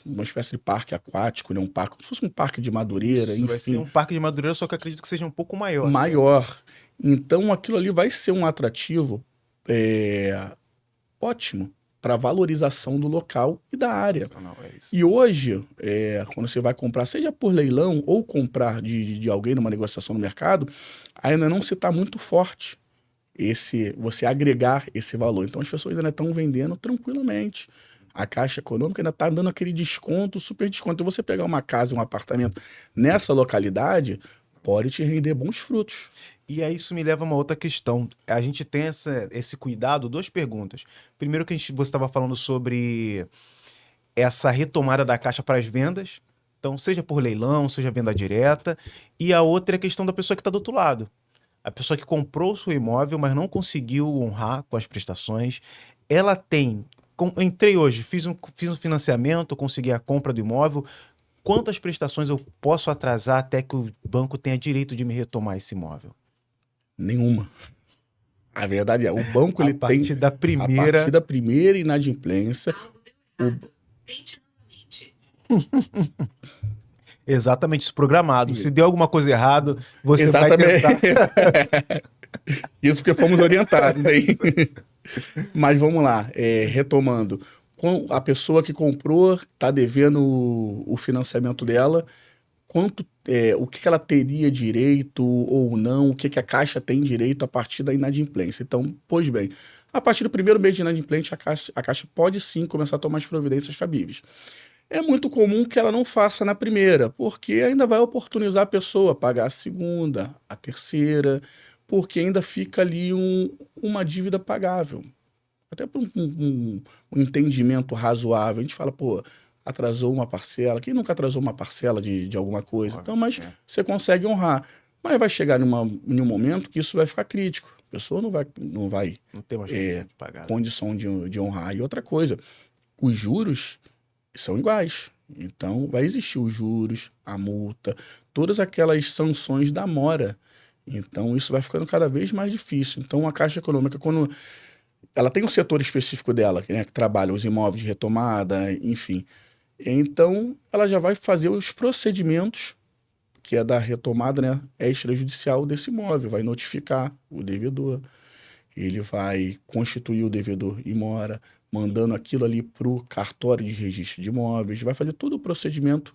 uma espécie de parque aquático, né? Um parque, como se fosse um parque de Madureira, Isso, enfim. vai ser um parque de Madureira, só que eu acredito que seja um pouco maior. Maior. Então, aquilo ali vai ser um atrativo ótimo para valorização do local e da área. E hoje, quando você vai comprar, seja por leilão ou comprar de alguém numa negociação no mercado, ainda não se está muito forte você agregar esse valor. Então as pessoas ainda estão vendendo tranquilamente. A Caixa Econômica ainda está dando aquele desconto, super desconto. Então você pegar uma casa, um apartamento nessa localidade, pode te render bons frutos. E aí isso me leva a uma outra questão. A gente tem esse cuidado, 2 perguntas. Primeiro que você estava falando sobre essa retomada da Caixa para as vendas. Então, seja por leilão, seja venda direta. E a outra é a questão da pessoa que está do outro lado. A pessoa que comprou o seu imóvel, mas não conseguiu honrar com as prestações, ela tem... Entrei hoje, fiz um financiamento, consegui a compra do imóvel. Quantas prestações eu posso atrasar até que o banco tenha direito de me retomar esse imóvel? Nenhuma. A verdade é, o banco ele tem... A partir da primeira inadimplência... Tente novamente. Exatamente, isso programado. Se deu alguma coisa errada, você vai tentar. Isso porque fomos orientados. Hein? Mas vamos lá, retomando. A pessoa que comprou está devendo o financiamento dela. o que ela teria direito ou não, o que a Caixa tem direito a partir da inadimplência. Então, pois bem, a partir do primeiro mês de inadimplência, a Caixa pode sim começar a tomar as providências cabíveis. É muito comum que ela não faça na primeira, porque ainda vai oportunizar a pessoa a pagar a segunda, a terceira, porque ainda fica ali uma dívida pagável. Até por um entendimento razoável. A gente fala, pô, atrasou uma parcela. Quem nunca atrasou uma parcela de alguma coisa? Então, mas você consegue honrar. Mas vai chegar em um momento que isso vai ficar crítico. A pessoa não vai ter mais condição de pagar, condição de honrar. E outra coisa, os juros são iguais. Então, vai existir os juros, a multa, todas aquelas sanções da mora. Então, isso vai ficando cada vez mais difícil. Então, a Caixa Econômica, quando ela tem um setor específico dela, né, que trabalha os imóveis de retomada, enfim. Então, ela já vai fazer os procedimentos, que é da retomada, né, extrajudicial desse imóvel, vai notificar o devedor, ele vai constituir o devedor em mora, mandando aquilo ali para o cartório de registro de imóveis, vai fazer todo o procedimento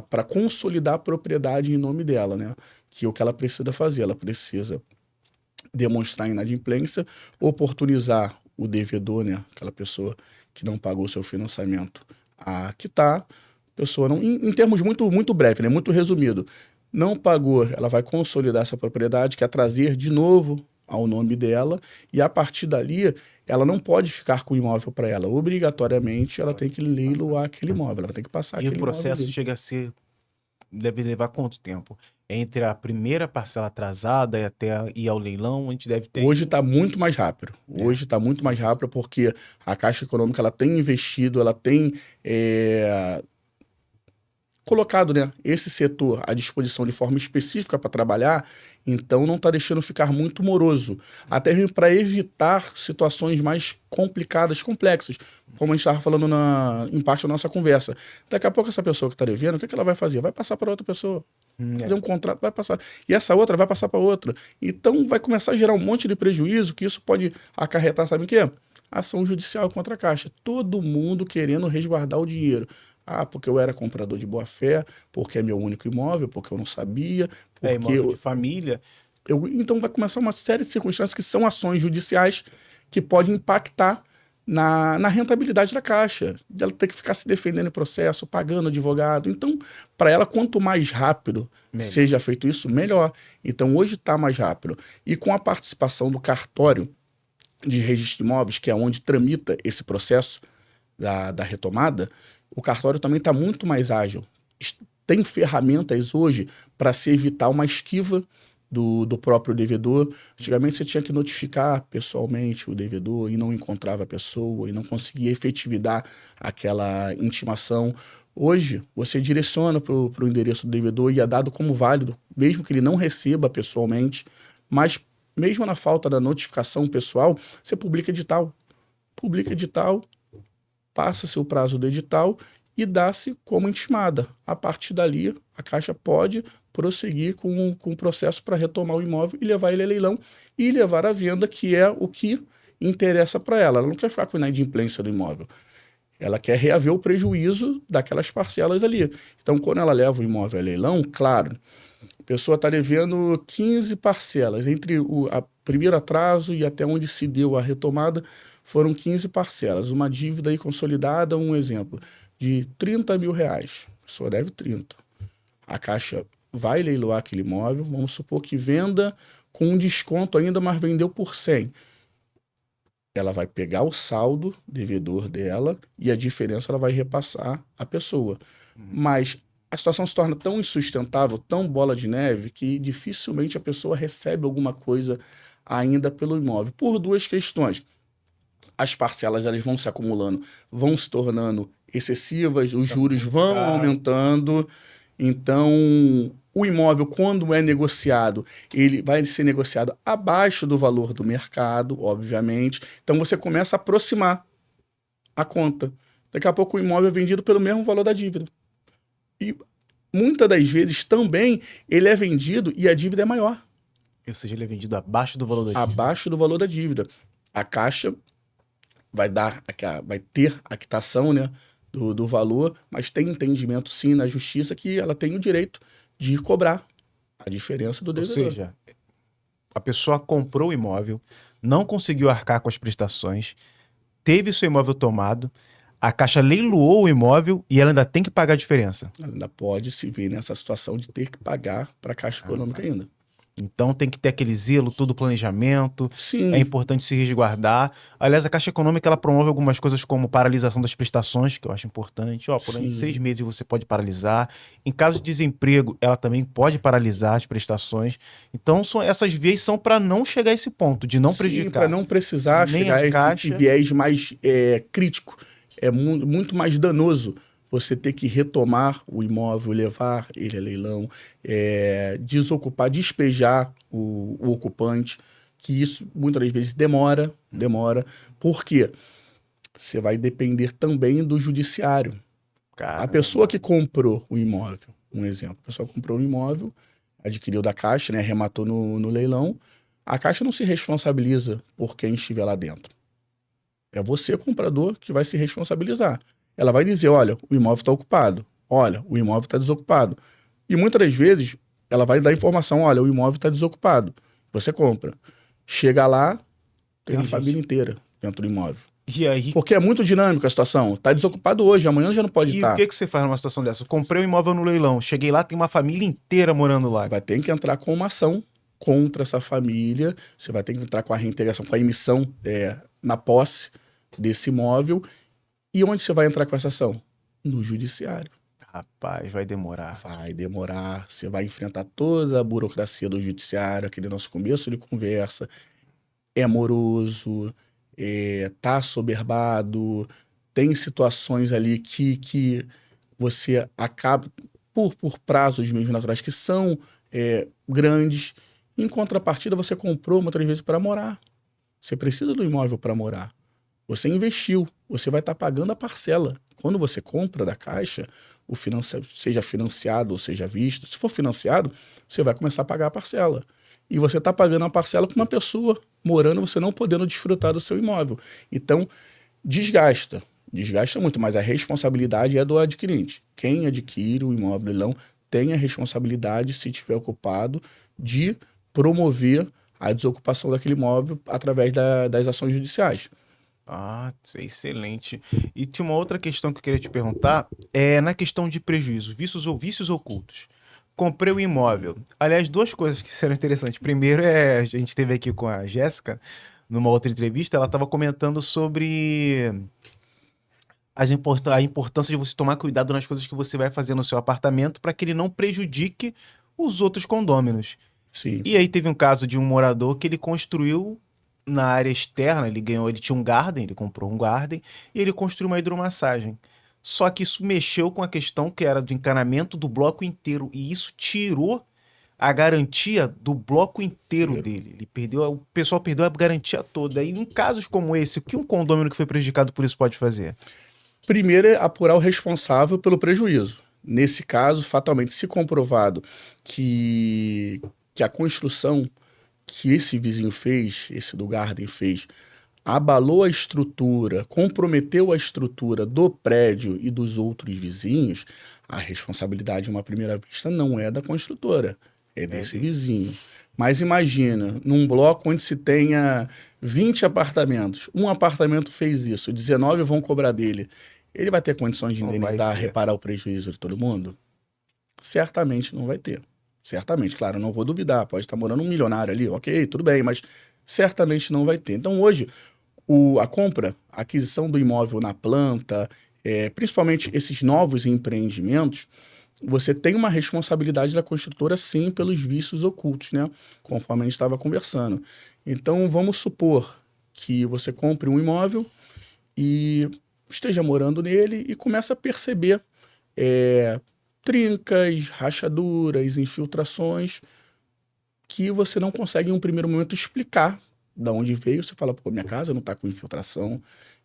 para consolidar a propriedade em nome dela, né, que é o que ela precisa fazer, ela precisa demonstrar inadimplência, oportunizar o devedor, né, aquela pessoa que não pagou seu financiamento, a quitar. Pessoa não, em termos muito breve, né, muito resumido, não pagou, ela vai consolidar essa propriedade, que é trazer de novo ao nome dela, e a partir dali ela não pode ficar com o imóvel para ela. Obrigatoriamente ela tem que leiloar aquele imóvel, ela tem que passar aquele imóvel. E o processo chega a ser, deve levar quanto tempo? Entre a primeira parcela atrasada e até ir ao leilão, a gente deve ter... Hoje está muito mais rápido. Hoje está muito mais rápido porque a Caixa Econômica ela tem investido, ela tem colocado, né, esse setor à disposição de forma específica para trabalhar, então não está deixando ficar muito moroso. Até mesmo para evitar situações mais complicadas, complexas, como a gente estava falando em parte da nossa conversa. Daqui a pouco essa pessoa que está devendo, o que ela vai fazer? Vai passar para outra pessoa. Fazer um contrato, vai passar. E essa outra vai passar para outra. Então vai começar a gerar um monte de prejuízo, que isso pode acarretar, sabe o quê? Ação judicial contra a Caixa. Todo mundo querendo resguardar o dinheiro. Ah, porque eu era comprador de boa-fé, porque é meu único imóvel, porque eu não sabia, porque imóvel de família. Então vai começar uma série de circunstâncias que são ações judiciais que podem impactar na rentabilidade da Caixa, de ela ter que ficar se defendendo em processo, pagando advogado. Então, para ela, quanto mais rápido seja feito isso, melhor. Então, hoje está mais rápido. E com a participação do cartório de registro de imóveis, que é onde tramita esse processo da retomada, o cartório também está muito mais ágil. Tem ferramentas hoje para se evitar uma esquiva do próprio devedor. Antigamente você tinha que notificar pessoalmente o devedor e não encontrava a pessoa e não conseguia efetividade aquela intimação. Hoje, você direciona para o endereço do devedor e é dado como válido, mesmo que ele não receba pessoalmente, mas mesmo na falta da notificação pessoal, você publica edital. Publica edital, passa-se o prazo do edital e dá-se como intimada. A partir dali, a Caixa pode prosseguir com o processo para retomar o imóvel e levar ele a leilão e levar à venda, que é o que interessa para ela. Ela não quer ficar com a inadimplência do imóvel. Ela quer reaver o prejuízo daquelas parcelas ali. Então, quando ela leva o imóvel a leilão, claro, a pessoa está devendo 15 parcelas. Entre o primeiro atraso e até onde se deu a retomada, foram 15 parcelas. Uma dívida aí consolidada, um exemplo, de 30 mil reais. A pessoa deve 30. A Caixa vai leiloar aquele imóvel, vamos supor que venda com um desconto ainda, mas vendeu por 100. Ela vai pegar o saldo devedor dela e a diferença ela vai repassar à pessoa. Mas a situação se torna tão insustentável, tão bola de neve, que dificilmente a pessoa recebe alguma coisa ainda pelo imóvel. Por duas questões. As parcelas elas vão se acumulando, vão se tornando excessivas, os juros vão aumentando. Então, o imóvel, quando é negociado, ele vai ser negociado abaixo do valor do mercado, obviamente. Então, você começa a aproximar a conta. Daqui a pouco, o imóvel é vendido pelo mesmo valor da dívida. E, muitas das vezes, também, ele é vendido e a dívida é maior. Ou seja, ele é vendido abaixo do valor da dívida. Abaixo do valor da dívida. A Caixa vai ter a quitação, né, do valor, mas tem entendimento sim na justiça que ela tem o direito de cobrar a diferença do Ou devedor. seja, a pessoa comprou o imóvel, não conseguiu arcar com as prestações, teve seu imóvel tomado, a Caixa leiloou o imóvel e ela ainda tem que pagar a diferença. Ela ainda pode se ver nessa situação de ter que pagar para a Caixa Econômica ainda. Então tem que ter aquele zelo, todo o planejamento. Sim. É importante se resguardar. Aliás, a Caixa Econômica ela promove algumas coisas como paralisação das prestações, que eu acho importante. Ó, por Sim. 6 meses você pode paralisar. Em caso de desemprego, ela também pode paralisar as prestações. Então essas vias são para não chegar a esse ponto, de não prejudicar. Para não precisar nem chegar a esse Caixa, viés mais crítico. É muito mais danoso você ter que retomar o imóvel, levar ele a leilão, desocupar, despejar o ocupante, que isso muitas das vezes demora. Por quê? Você vai depender também do judiciário. Caramba. A pessoa que comprou o imóvel, um exemplo, a pessoa comprou um imóvel, adquiriu da Caixa, né, arrematou no leilão, a Caixa não se responsabiliza por quem estiver lá dentro. É você, comprador, que vai se responsabilizar. Ela vai dizer, olha, o imóvel está ocupado. Olha, o imóvel está desocupado. E muitas das vezes, ela vai dar informação, olha, o imóvel está desocupado. Você compra. Chega lá, tem a família inteira dentro do imóvel. E aí? Porque é muito dinâmica a situação. Está desocupado hoje, amanhã já não pode estar. E o que você faz numa situação dessa? Eu comprei um imóvel no leilão, cheguei lá, tem uma família inteira morando lá. Vai ter que entrar com uma ação contra essa família, você vai ter que entrar com a reintegração, com a emissão na posse desse imóvel. E onde você vai entrar com essa ação? No judiciário. Rapaz, vai demorar. Vai demorar. Você vai enfrentar toda a burocracia do judiciário, aquele nosso começo de conversa. É moroso, tá assoberbado, tem situações ali que você acaba, por prazos mesmo naturais, que são grandes. Em contrapartida, você comprou muitas vezes para morar. Você precisa do imóvel para morar. Você investiu, você vai estar pagando a parcela. Quando você compra da Caixa, seja financiado ou seja visto, se for financiado, você vai começar a pagar a parcela. E você está pagando a parcela com uma pessoa morando, você não podendo desfrutar do seu imóvel. Então, desgasta muito, mas a responsabilidade é do adquirente. Quem adquire o imóvel leilão tem a responsabilidade, se estiver ocupado, de promover a desocupação daquele imóvel através das ações judiciais. Ah, excelente. E tinha uma outra questão que eu queria te perguntar, é na questão de prejuízo, vícios ocultos. Comprei o imóvel. Aliás, duas coisas que serão interessantes. Primeiro a gente esteve aqui com a Jéssica, numa outra entrevista, ela estava comentando sobre a importância de você tomar cuidado nas coisas que você vai fazer no seu apartamento para que ele não prejudique os outros condôminos. Sim. E aí teve um caso de um morador que ele construiu na área externa, ele tinha um garden, ele comprou um garden e ele construiu uma hidromassagem. Só que isso mexeu com a questão que era do encanamento do bloco inteiro e isso tirou a garantia do bloco inteiro dele. O pessoal perdeu a garantia toda. E em casos como esse, o que um condômino que foi prejudicado por isso pode fazer? Primeiro é apurar o responsável pelo prejuízo. Nesse caso, fatalmente, se comprovado que a construção que esse vizinho fez, esse do Garden fez, abalou a estrutura, comprometeu a estrutura do prédio e dos outros vizinhos, a responsabilidade, em uma primeira vista, não é da construtora, é desse vizinho. Mas imagina, num bloco onde se tenha 20 apartamentos, um apartamento fez isso, 19 vão cobrar dele, ele vai ter condições de indenizar, reparar o prejuízo de todo mundo? Certamente não vai ter. Certamente, claro, não vou duvidar, pode estar morando um milionário ali, ok, tudo bem, mas certamente não vai ter. Então hoje, a aquisição do imóvel na planta, principalmente esses novos empreendimentos, você tem uma responsabilidade da construtora sim pelos vícios ocultos, né? Conforme a gente estava conversando. Então vamos supor que você compre um imóvel e esteja morando nele e começa a perceber trincas, rachaduras, infiltrações que você não consegue em um primeiro momento explicar de onde veio. Você fala, pô, minha casa não está com infiltração,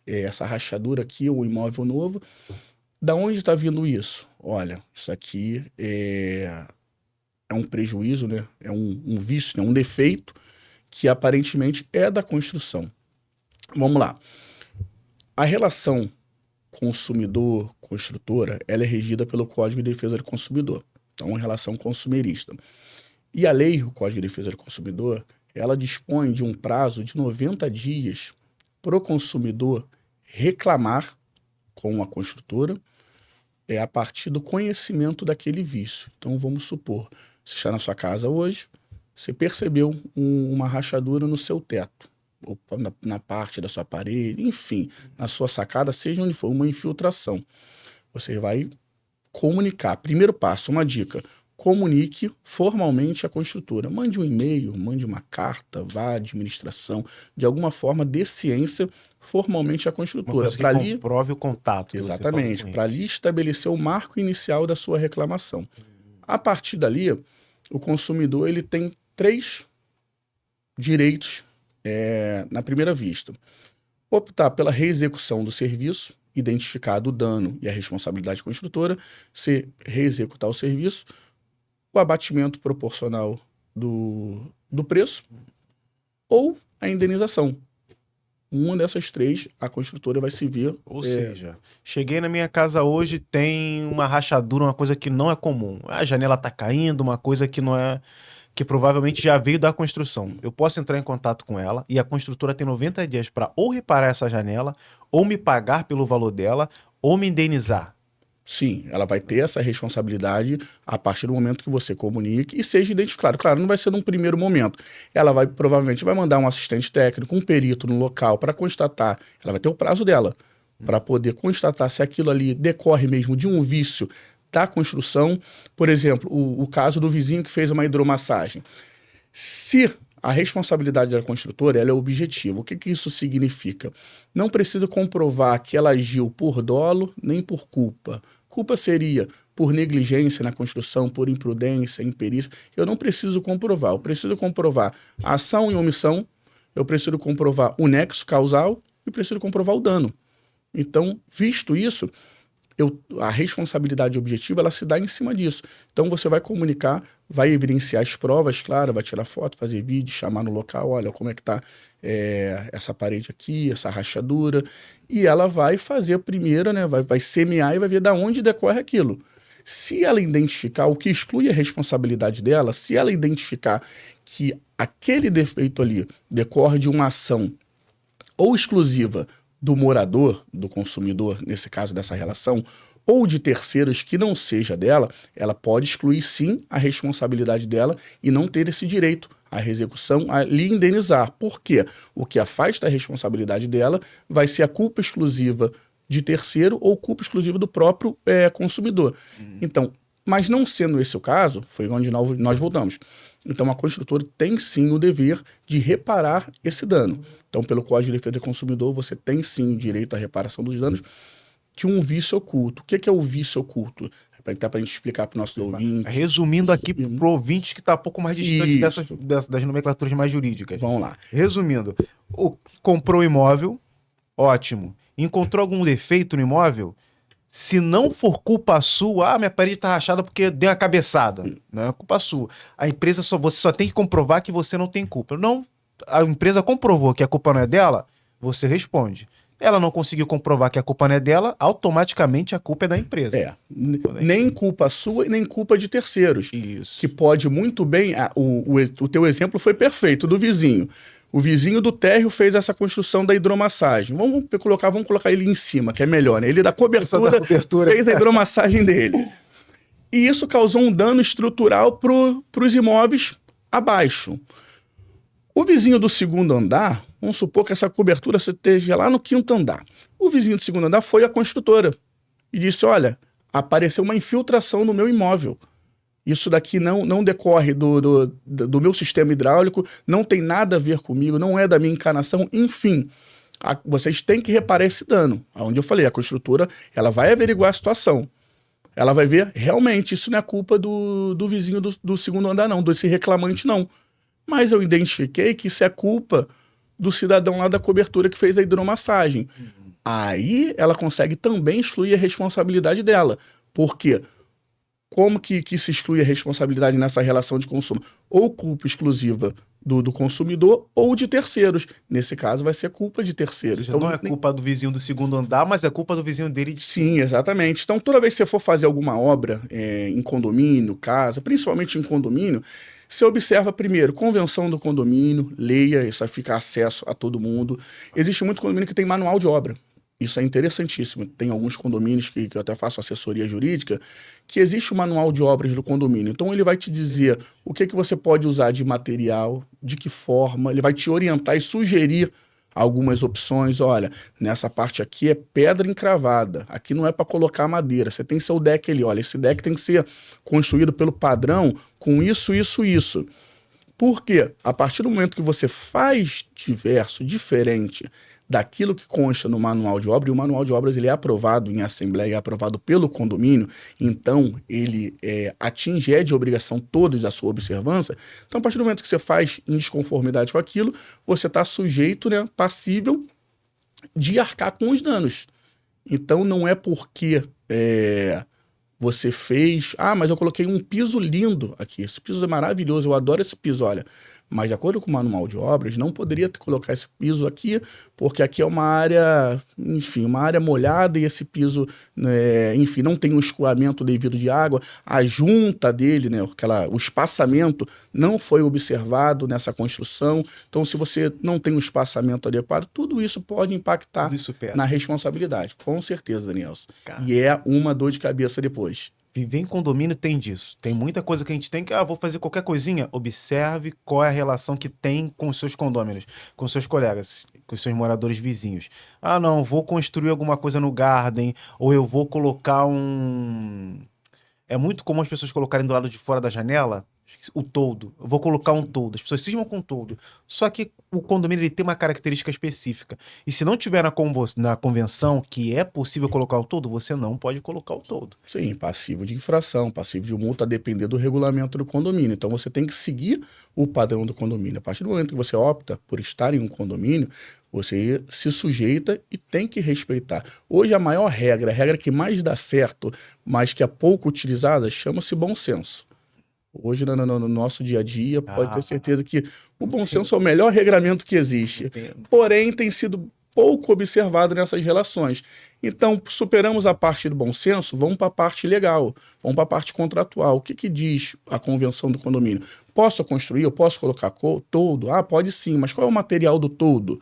essa rachadura aqui, o imóvel novo, da onde está vindo isso? Olha, isso aqui é um prejuízo, né? É um vício, né? Um defeito que aparentemente é da construção. Vamos lá. A relação consumidor, construtora, ela é regida pelo Código de Defesa do Consumidor. Então, uma relação consumerista. E a lei, o Código de Defesa do Consumidor, ela dispõe de um prazo de 90 dias para o consumidor reclamar com a construtora a partir do conhecimento daquele vício. Então, vamos supor, você está na sua casa hoje, você percebeu uma rachadura no seu teto, ou na parte da sua parede, enfim, na sua sacada, seja onde for, uma infiltração. Você vai comunicar. Primeiro passo, uma dica: comunique formalmente à construtora. Mande um e-mail, mande uma carta, vá à administração, de alguma forma dê ciência formalmente à construtora. Para ali comprove o contato. Exatamente, para ali estabelecer o marco inicial da sua reclamação. A partir dali, o consumidor ele tem 3 direitos na primeira vista: optar pela reexecução do serviço, identificado o dano e a responsabilidade construtora, se reexecutar o serviço, o abatimento proporcional do preço ou a indenização. Uma dessas 3, a construtora vai se ver... Ou seja, cheguei na minha casa hoje, tem uma rachadura, uma coisa que não é comum. A janela está caindo, uma coisa que não é... que provavelmente já veio da construção. Eu posso entrar em contato com ela e a construtora tem 90 dias para ou reparar essa janela, ou me pagar pelo valor dela, ou me indenizar. Sim, ela vai ter essa responsabilidade a partir do momento que você comunique e seja identificado. Claro, não vai ser num primeiro momento. Ela provavelmente vai mandar um assistente técnico, um perito no local para constatar. Ela vai ter o prazo dela para poder constatar se aquilo ali decorre mesmo de um vício da construção. Por exemplo, o caso do vizinho que fez uma hidromassagem. Se a responsabilidade da construtora ela é objetiva, o que isso significa? Não precisa comprovar que ela agiu por dolo nem por culpa. Culpa seria por negligência na construção, por imprudência, imperícia. Eu não preciso comprovar. Eu preciso comprovar a ação e omissão, eu preciso comprovar o nexo causal e preciso comprovar o dano. Então, visto isso, a responsabilidade objetiva ela se dá em cima disso. Então você vai comunicar, vai evidenciar as provas, claro, vai tirar foto, fazer vídeo, chamar no local, olha como é que está essa parede aqui, essa rachadura, e ela vai fazer a primeira, né, vai semear e vai ver de onde decorre aquilo. Se ela identificar, o que exclui a responsabilidade dela, se ela identificar que aquele defeito ali decorre de uma ação ou exclusiva do morador, do consumidor, nesse caso dessa relação, ou de terceiros que não seja dela, ela pode excluir sim a responsabilidade dela e não ter esse direito à reexecução, a lhe indenizar. Por quê? O que afasta a responsabilidade dela vai ser a culpa exclusiva de terceiro ou culpa exclusiva do próprio consumidor. Então, mas não sendo esse o caso, foi onde nós voltamos. Então, a construtora tem sim o dever de reparar esse dano. Então, pelo Código de Defesa do Consumidor, você tem sim o direito à reparação dos danos de um vício oculto. O que é o vício oculto? Para a gente explicar para os nossos ouvintes. Resumindo aqui para o ouvinte que está um pouco mais distante das nomenclaturas mais jurídicas. Vamos lá. Resumindo, comprou o imóvel, ótimo. Encontrou algum defeito no imóvel? Se não for culpa sua, minha parede está rachada porque deu uma cabeçada. Não é culpa sua. A empresa você só tem que comprovar que você não tem culpa. Não, a empresa comprovou que a culpa não é dela, você responde. Ela não conseguiu comprovar que a culpa não é dela, automaticamente a culpa é da empresa. Nem culpa sua e nem culpa de terceiros. Isso. Que pode muito bem... O teu exemplo foi perfeito, do vizinho. O vizinho do térreo fez essa construção da hidromassagem. Vamos colocar ele em cima, que é melhor, né? Ele da cobertura fez a hidromassagem dele. E isso causou um dano estrutural para os imóveis abaixo. O vizinho do segundo andar, vamos supor que essa cobertura esteja lá no 5º andar. O vizinho do segundo andar foi à construtora e disse, olha, apareceu uma infiltração no meu imóvel. Isso daqui não decorre do meu sistema hidráulico, não tem nada a ver comigo, não é da minha encanação, enfim. Vocês têm que reparar esse dano. Onde eu falei, a construtora ela vai averiguar a situação. Ela vai ver, realmente, isso não é culpa do vizinho do segundo andar, não, desse reclamante, não. Mas eu identifiquei que isso é culpa do cidadão lá da cobertura que fez a hidromassagem. Aí ela consegue também excluir a responsabilidade dela. Por quê? Como que se exclui a responsabilidade nessa relação de consumo? Ou culpa exclusiva do consumidor ou de terceiros. Nesse caso, vai ser culpa de terceiros. Ou seja, Então, não é culpa do vizinho do segundo andar, mas é culpa do vizinho dele de cima. sim, exatamente. Então, toda vez que você for fazer alguma obra em condomínio, casa, principalmente em condomínio, você observa primeiro, convenção do condomínio, leia, isso aí fica acesso a todo mundo. Existe muito condomínio que tem manual de obra. Isso é interessantíssimo. Tem alguns condomínios que eu até faço assessoria jurídica, que existe o manual de obras do condomínio. Então, ele vai te dizer o que você pode usar de material, de que forma, ele vai te orientar e sugerir algumas opções. Olha, nessa parte aqui é pedra encravada, aqui não é para colocar madeira, você tem seu deck ali, olha, esse deck tem que ser construído pelo padrão com isso, isso, isso. Por quê? A partir do momento que você faz diverso, diferente daquilo que consta no manual de obra, e o manual de obras ele é aprovado em assembleia, é aprovado pelo condomínio, então ele atinge, de obrigação todos a sua observância. Então, a partir do momento que você faz em desconformidade com aquilo, você está sujeito, né, passível de arcar com os danos. Então, não é porque você fez... Ah, mas eu coloquei um piso lindo aqui. Esse piso é maravilhoso, eu adoro esse piso, olha. Mas, de acordo com o manual de obras, não poderia colocar esse piso aqui, porque aqui é uma área, enfim, uma área molhada e esse piso, enfim, não tem um escoamento devido de água. A junta dele, né, o espaçamento não foi observado nessa construção. Então, se você não tem um espaçamento adequado, tudo isso pode impactar na responsabilidade. Com certeza, Danielson. E é uma dor de cabeça depois. Viver em condomínio tem disso. Tem muita coisa que a gente tem que... vou fazer qualquer coisinha. Observe qual é a relação que tem com os seus condôminos, com os seus colegas, com os seus moradores vizinhos. Não, vou construir alguma coisa no garden, ou eu vou colocar um... É muito comum as pessoas colocarem do lado de fora da janela o toldo. Eu vou colocar um toldo. As pessoas cismam com toldo. Só que o condomínio ele tem uma característica específica. E se não tiver na convenção que é possível colocar o toldo, você não pode colocar o toldo. Sim, passivo de infração, passivo de multa, a depender do regulamento do condomínio. Então você tem que seguir o padrão do condomínio. A partir do momento que você opta por estar em um condomínio, você se sujeita e tem que respeitar. Hoje a maior regra, a regra que mais dá certo, mas que é pouco utilizada, chama-se bom senso. Hoje, no nosso dia a dia, pode ter certeza que o bom senso é o melhor regramento que existe. Porém, tem sido pouco observado nessas relações. Então, superamos a parte do bom senso, vamos para a parte legal, vamos para a parte contratual. O que diz a convenção do condomínio? Posso construir? Eu posso colocar toldo? Pode sim, mas qual é o material do toldo?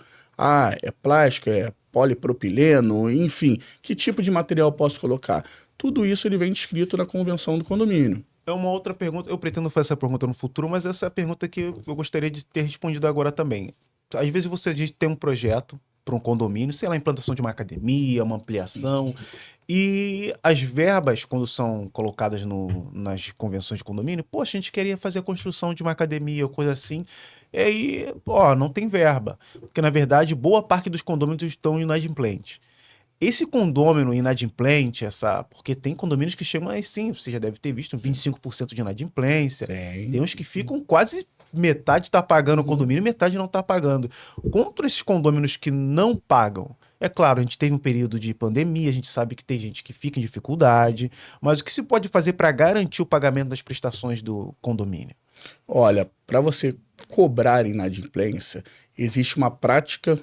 É plástico, é polipropileno, enfim. Que tipo de material eu posso colocar? Tudo isso ele vem descrito na convenção do condomínio. É uma outra pergunta, eu pretendo fazer essa pergunta no futuro, mas essa é a pergunta que eu gostaria de ter respondido agora também. Às vezes você diz que tem um projeto para um condomínio, sei lá, implantação de uma academia, uma ampliação, e as verbas, quando são colocadas nas convenções de condomínio, a gente queria fazer a construção de uma academia ou coisa assim, e aí, não tem verba, porque na verdade boa parte dos condomínios estão inadimplentes. Esse condômino inadimplente, porque tem condomínios que chegam assim, você já deve ter visto, 25% de inadimplência. Tem uns que ficam quase metade está pagando o condomínio, metade não está pagando. Contra esses condôminos que não pagam, é claro, a gente teve um período de pandemia, a gente sabe que tem gente que fica em dificuldade, mas o que se pode fazer para garantir o pagamento das prestações do condomínio? Olha, para você cobrar inadimplência, existe uma prática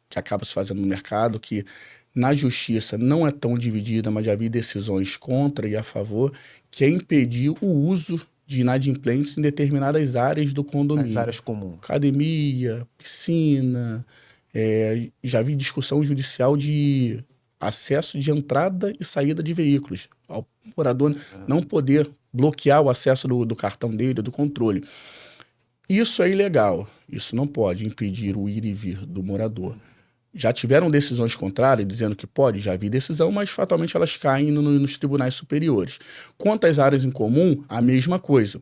que acaba se fazendo no mercado, que na justiça não é tão dividida, mas já vi decisões contra e a favor, que é impedir o uso de inadimplentes em determinadas áreas do condomínio. As áreas comuns. Academia, piscina, já vi discussão judicial de acesso de entrada e saída de veículos. Ao morador não poder bloquear o acesso do cartão dele, do controle. Isso é ilegal. Isso não pode impedir o ir e vir do morador. Já tiveram decisões contrárias, dizendo que pode? Já vi decisão, mas fatalmente elas caem nos tribunais superiores. Quanto às áreas em comum, a mesma coisa.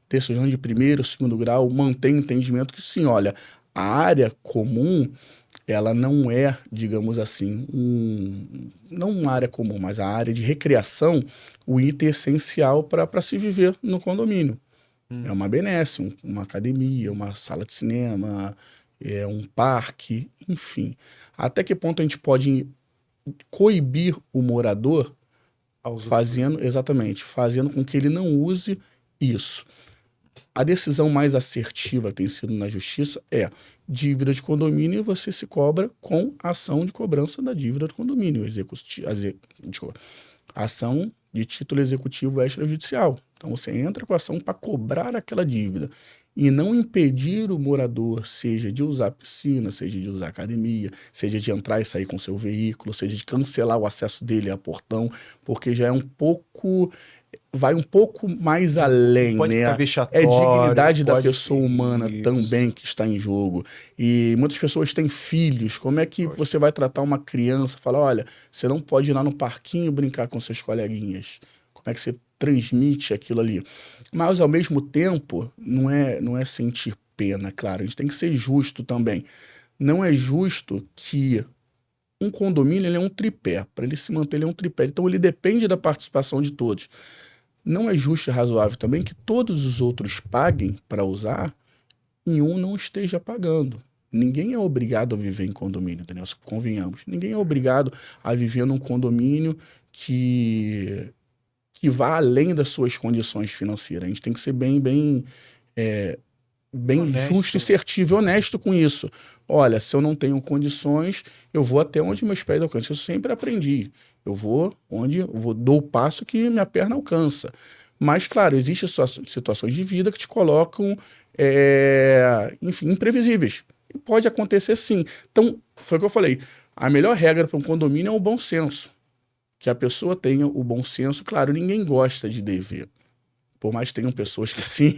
Decisões de primeiro, segundo grau mantém o entendimento que sim, olha, a área comum, ela não é, digamos assim, não uma área comum, mas a área de recreação, o item essencial para se viver no condomínio. É uma benesse, uma academia, uma sala de cinema, um parque, enfim. Até que ponto a gente pode coibir o morador fazendo com que ele não use isso? a decisão mais assertiva que tem sido na justiça é dívida de condomínio e você se cobra com ação de cobrança da dívida do condomínio, ação de título executivo extrajudicial. Então você entra com a ação para cobrar aquela dívida e não impedir o morador, seja de usar piscina, seja de usar academia, seja de entrar e sair com seu veículo, seja de cancelar o acesso dele a portão, porque já é vai um pouco mais além, pode né? vexatório, É dignidade da pessoa ser humana isso. também que está em jogo. E muitas pessoas têm filhos. Como é que você vai tratar uma criança? Falar, olha, você não pode ir lá no parquinho brincar com seus coleguinhas. Como é que você transmite aquilo ali? Mas, ao mesmo tempo, não é sentir pena, claro. A gente tem que ser justo também. Não é justo que um condomínio ele é um tripé. Para ele se manter, ele é um tripé. Então, ele depende da participação de todos. Não é justo e razoável também que todos os outros paguem para usar e um não esteja pagando. Ninguém é obrigado a viver em condomínio, Daniel, convenhamos. Ninguém é obrigado a viver num condomínio que vá além das suas condições financeiras. A gente tem que ser bem Honesto. justo, assertivo e honesto com isso. Olha, se eu não tenho condições, eu vou até onde meus pés alcançam. Isso eu sempre aprendi. Eu vou dou o passo que minha perna alcança. Mas, claro, existem situações de vida que te colocam, enfim, imprevisíveis. E pode acontecer sim. Então, foi o que eu falei. A melhor regra para um condomínio é o bom senso. Que a pessoa tenha o bom senso. Claro, ninguém gosta de dever. Por mais que tenham pessoas que sim.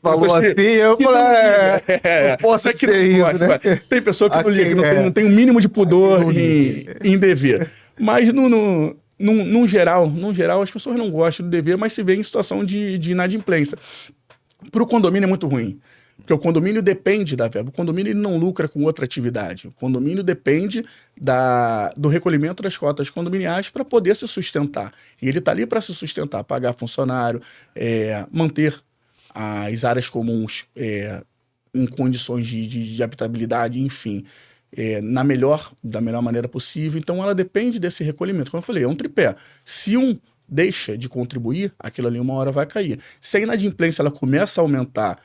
Falou assim, eu falei, não posso ser isso, né? Tem pessoa que não liga, não tem o mínimo de pudor em dever. Mas, no geral, as pessoas não gostam do dever, mas se vê em situação de inadimplência. Para o condomínio é muito ruim. Porque o condomínio depende da verba. O condomínio ele não lucra com outra atividade. O condomínio depende do recolhimento das cotas condominiais para poder se sustentar. E ele está ali para se sustentar, pagar funcionário, manter as áreas comuns em condições de habitabilidade, enfim, da melhor maneira possível. Então, ela depende desse recolhimento. Como eu falei, é um tripé. Se um deixa de contribuir, aquilo ali uma hora vai cair. Se a inadimplência ela começa a aumentar,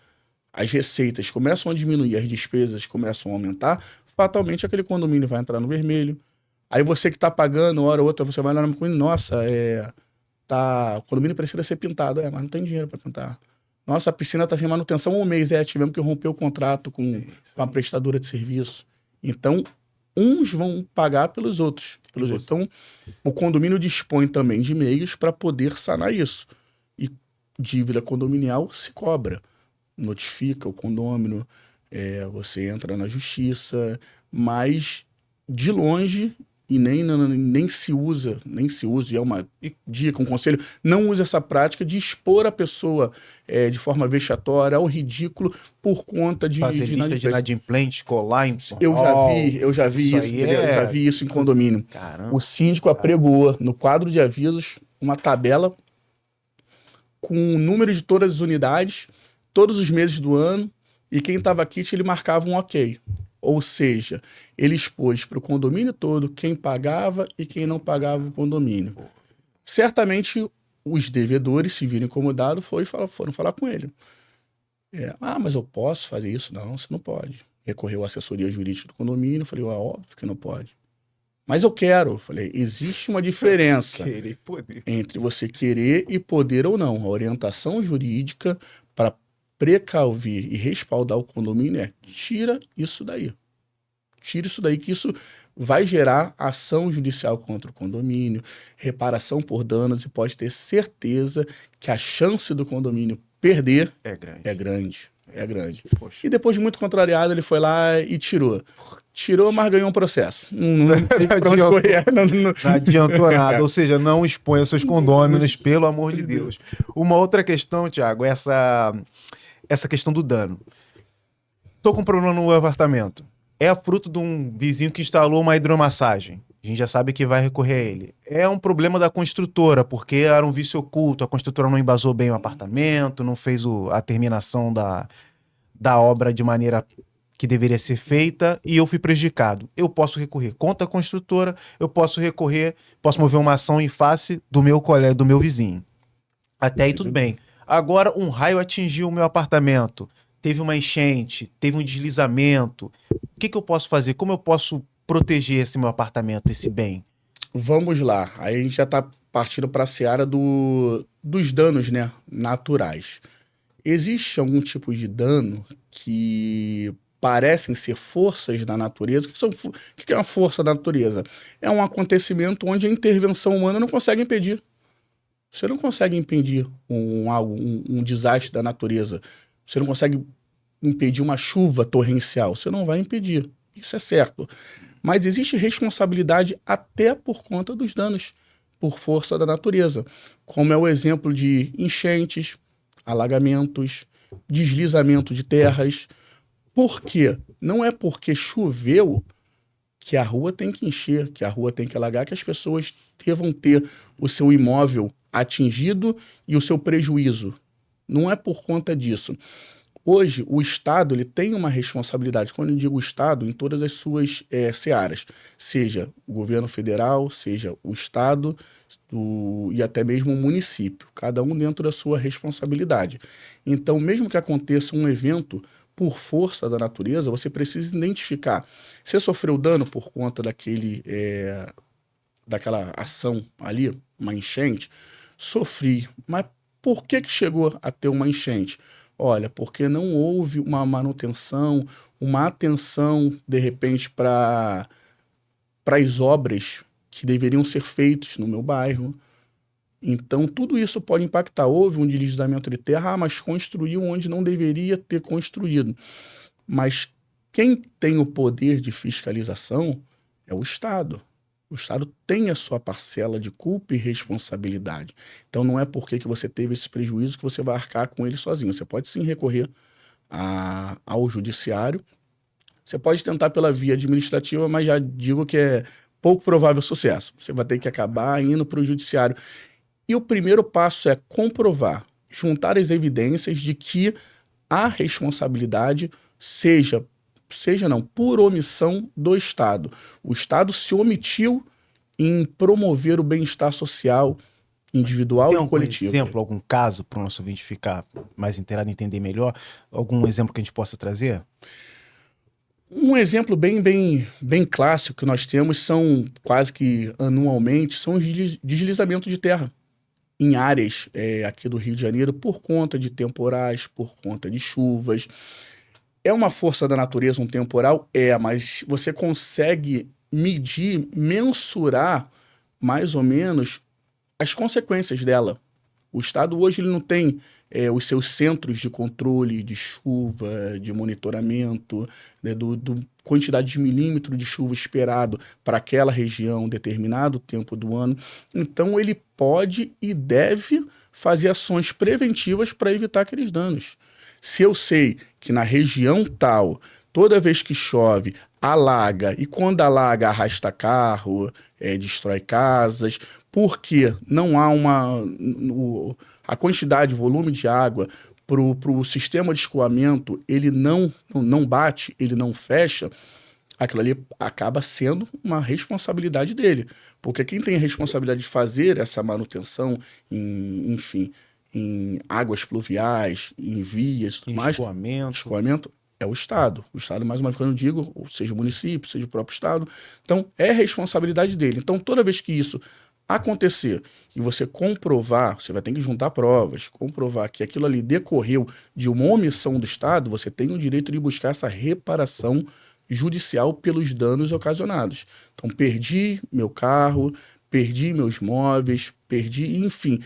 as receitas começam a diminuir, as despesas começam a aumentar, fatalmente aquele condomínio vai entrar no vermelho. Aí você que está pagando, hora ou outra, você vai lá no condomínio, nossa, o condomínio precisa ser pintado, mas não tem dinheiro para pintar. Nossa, a piscina está sem manutenção há um mês, tivemos que romper o contrato com a prestadora de serviço. Então, uns vão pagar pelos outros. Então, o condomínio dispõe também de meios para poder sanar isso. E dívida condominial se cobra. Notifica o condômino, você entra na justiça, mas de longe, e nem se usa, é uma dica, um conselho, não use essa prática de expor a pessoa de forma vexatória ao ridículo por conta de... Fazer lista de inadimplentes, colar em São Paulo. Eu já vi isso em condomínio. Caramba. O síndico apregou no quadro de avisos uma tabela com o número de todas as unidades, todos os meses do ano, e quem estava quite, ele marcava um ok. Ou seja, ele expôs para o condomínio todo quem pagava e quem não pagava o condomínio. Certamente, os devedores se viram incomodados, foram falar com ele. Mas eu posso fazer isso? Não, você não pode. Recorreu à assessoria jurídica do condomínio, falei, óbvio que não pode. Mas eu quero. Falei, existe uma diferença entre você querer e poder ou não. A orientação jurídica para precaver e respaldar o condomínio tira isso daí. Tira isso daí, que isso vai gerar ação judicial contra o condomínio, reparação por danos, e pode ter certeza que a chance do condomínio perder é grande. Poxa. E depois de muito contrariado, ele foi lá e tirou. Mas ganhou um processo. Não adiantou nada. Ou seja, não exponha seus condôminos, pelo amor de Deus. Uma outra questão, Thiago, essa questão do dano. Tô com um problema no apartamento. É fruto de um vizinho que instalou uma hidromassagem. A gente já sabe que vai recorrer a ele. É um problema da construtora, porque era um vício oculto. A construtora não embasou bem o apartamento, não fez a terminação da obra de maneira que deveria ser feita, e eu fui prejudicado. Eu posso recorrer contra a construtora, posso mover uma ação em face do meu colega, do meu vizinho. Até aí tudo bem. Agora um raio atingiu o meu apartamento, teve uma enchente, teve um deslizamento. O que eu posso fazer? Como eu posso proteger esse meu apartamento, esse bem? Vamos lá. Aí a gente já está partindo para a seara dos danos, né, naturais. Existe algum tipo de dano que parecem ser forças da natureza? O que é uma força da natureza? É um acontecimento onde a intervenção humana não consegue impedir. Você não consegue impedir um desastre da natureza. Você não consegue impedir uma chuva torrencial. Você não vai impedir. Isso é certo. Mas existe responsabilidade até por conta dos danos por força da natureza, como é o exemplo de enchentes, alagamentos, deslizamento de terras. Por quê? Não é porque choveu que a rua tem que encher, que a rua tem que alagar, que as pessoas devam ter o seu imóvel atingido e o seu prejuízo. Não é por conta disso. Hoje, o Estado ele tem uma responsabilidade, quando eu digo Estado, em todas as suas searas, seja o governo federal, seja o Estado e até mesmo o município, cada um dentro da sua responsabilidade. Então, mesmo que aconteça um evento por força da natureza, você precisa identificar. Você sofreu dano por conta daquela ação ali, uma enchente? Sofri, mas por que chegou a ter uma enchente? Olha, porque não houve uma manutenção, uma atenção, de repente, para as obras que deveriam ser feitas no meu bairro. Então, tudo isso pode impactar. Houve um deslizamento de terra, mas construiu onde não deveria ter construído. Mas quem tem o poder de fiscalização é o Estado. O Estado tem a sua parcela de culpa e responsabilidade. Então, não é porque que você teve esse prejuízo que você vai arcar com ele sozinho. Você pode sim recorrer ao judiciário. Você pode tentar pela via administrativa, mas já digo que é pouco provável sucesso. Você vai ter que acabar indo para o judiciário. E o primeiro passo é comprovar, juntar as evidências de que a responsabilidade seja não, por omissão do Estado. O Estado se omitiu em promover o bem-estar social, individual Tem e algum coletivo. exemplo, algum caso para o nosso ouvinte ficar mais inteirado e entender melhor? Algum exemplo que a gente possa trazer? Um exemplo bem clássico que nós temos são, quase que anualmente, são os deslizamentos de terra em áreas aqui do Rio de Janeiro por conta de temporais, por conta de chuvas. É uma força da natureza um temporal? Mas você consegue medir, mensurar mais ou menos as consequências dela. O Estado hoje ele não tem os seus centros de controle de chuva, de monitoramento, né, do quantidade de milímetro de chuva esperado para aquela região, determinado tempo do ano. Então ele pode e deve fazer ações preventivas para evitar aqueles danos. Se eu sei que na região tal, toda vez que chove, alaga, e quando alaga arrasta carro, destrói casas, porque não há a quantidade, volume de água para o sistema de escoamento, ele não bate, ele não fecha, aquilo ali acaba sendo uma responsabilidade dele. Porque quem tem a responsabilidade de fazer essa manutenção, enfim, em águas pluviais, em vias e tudo mais, escoamento é o Estado. O Estado, mais uma vez, quando eu digo, ou seja o município, seja o próprio Estado. Então, é responsabilidade dele. Então, toda vez que isso acontecer e você comprovar, você vai ter que juntar provas, comprovar que aquilo ali decorreu de uma omissão do Estado, você tem o direito de buscar essa reparação judicial pelos danos ocasionados. Então, perdi meu carro, perdi meus móveis, enfim,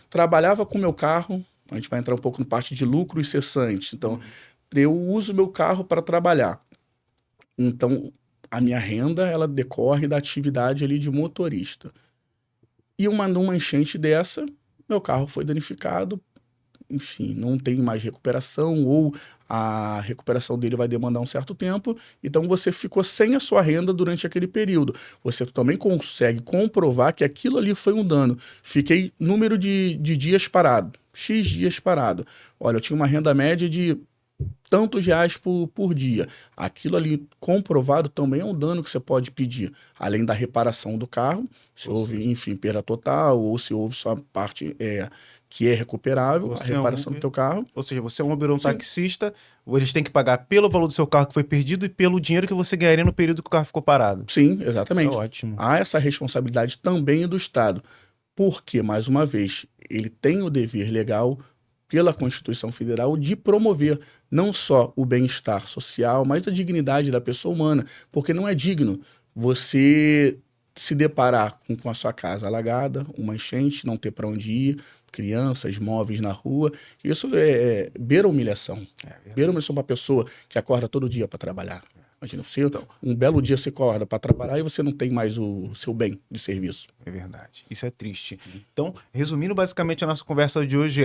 trabalhava com meu carro, a gente vai entrar um pouco na parte de lucros cessantes, então, eu uso meu carro para trabalhar. Então, a minha renda, ela decorre da atividade ali de motorista. E numa enchente dessa, meu carro foi danificado, enfim, não tem mais recuperação ou a recuperação dele vai demandar um certo tempo, então você ficou sem a sua renda durante aquele período. Você também consegue comprovar que aquilo ali foi um dano. Fiquei número de dias parado, X dias parado. Olha, eu tinha uma renda média de tantos reais por dia. Aquilo ali comprovado também é um dano que você pode pedir, além da reparação do carro, se houve, enfim, perda total, ou se houve só parte que é recuperável, a reparação do teu carro. Ou seja, você é um Uber ou um taxista, eles têm que pagar pelo valor do seu carro que foi perdido e pelo dinheiro que você ganharia no período que o carro ficou parado. Sim, exatamente. É ótimo. Há essa responsabilidade também do Estado, porque, mais uma vez, ele tem o dever legal pela Constituição Federal de promover não só o bem-estar social, mas a dignidade da pessoa humana, porque não é digno você se deparar com a sua casa alagada, uma enchente, não ter para onde ir, crianças, móveis na rua. Isso beira humilhação. Beira humilhação para a pessoa que acorda todo dia para trabalhar. Imagina, você, um belo dia você acorda para trabalhar e você não tem mais o seu bem de serviço. É verdade. Isso é triste. Então, resumindo basicamente a nossa conversa de hoje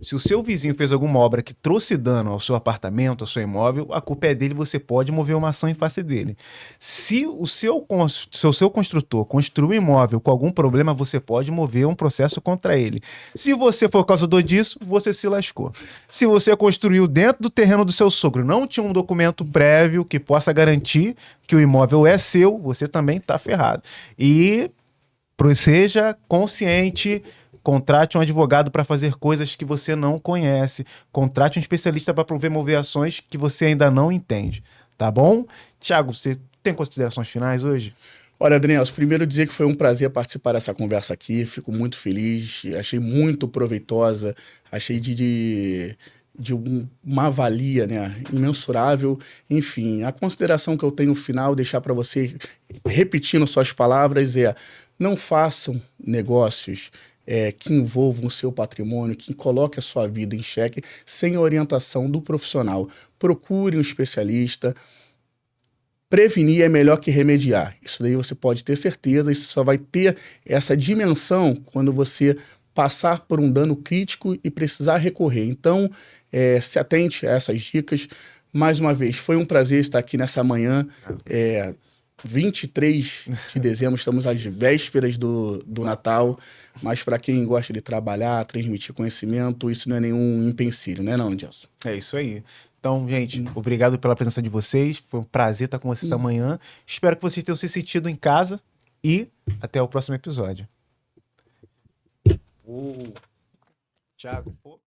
se o seu vizinho fez alguma obra que trouxe dano ao seu apartamento, ao seu imóvel, a culpa é dele, você pode mover uma ação em face dele. Se o seu construtor construiu um imóvel com algum problema, você pode mover um processo contra ele. Se você for causador disso, você se lascou. Se você construiu dentro do terreno do seu sogro, não tinha um documento prévio que possa garantir que o imóvel é seu, você também está ferrado. E seja consciente, contrate um advogado para fazer coisas que você não conhece, contrate um especialista para promover ações que você ainda não entende, tá bom? Thiago, você tem considerações finais hoje? Olha, Adriano, primeiro dizer que foi um prazer participar dessa conversa aqui, fico muito feliz, achei muito proveitosa, achei de uma valia, né, imensurável. Enfim, a consideração que eu tenho no final, deixar para você, repetindo suas palavras, não façam negócios que envolvam o seu patrimônio, que coloquem a sua vida em xeque, sem a orientação do profissional. Procure um especialista. Prevenir é melhor que remediar. Isso daí você pode ter certeza, isso só vai ter essa dimensão quando você passar por um dano crítico e precisar recorrer. Então, se atente a essas dicas. Mais uma vez, foi um prazer estar aqui nessa manhã, 23 de dezembro, estamos às vésperas do Natal, mas para quem gosta de trabalhar, transmitir conhecimento, isso não é nenhum empecilho, né não, Gelson? É isso aí. Então, gente, obrigado pela presença de vocês, foi um prazer estar com vocês amanhã. Espero que vocês tenham se sentido em casa e até o próximo episódio. Thiago, pô.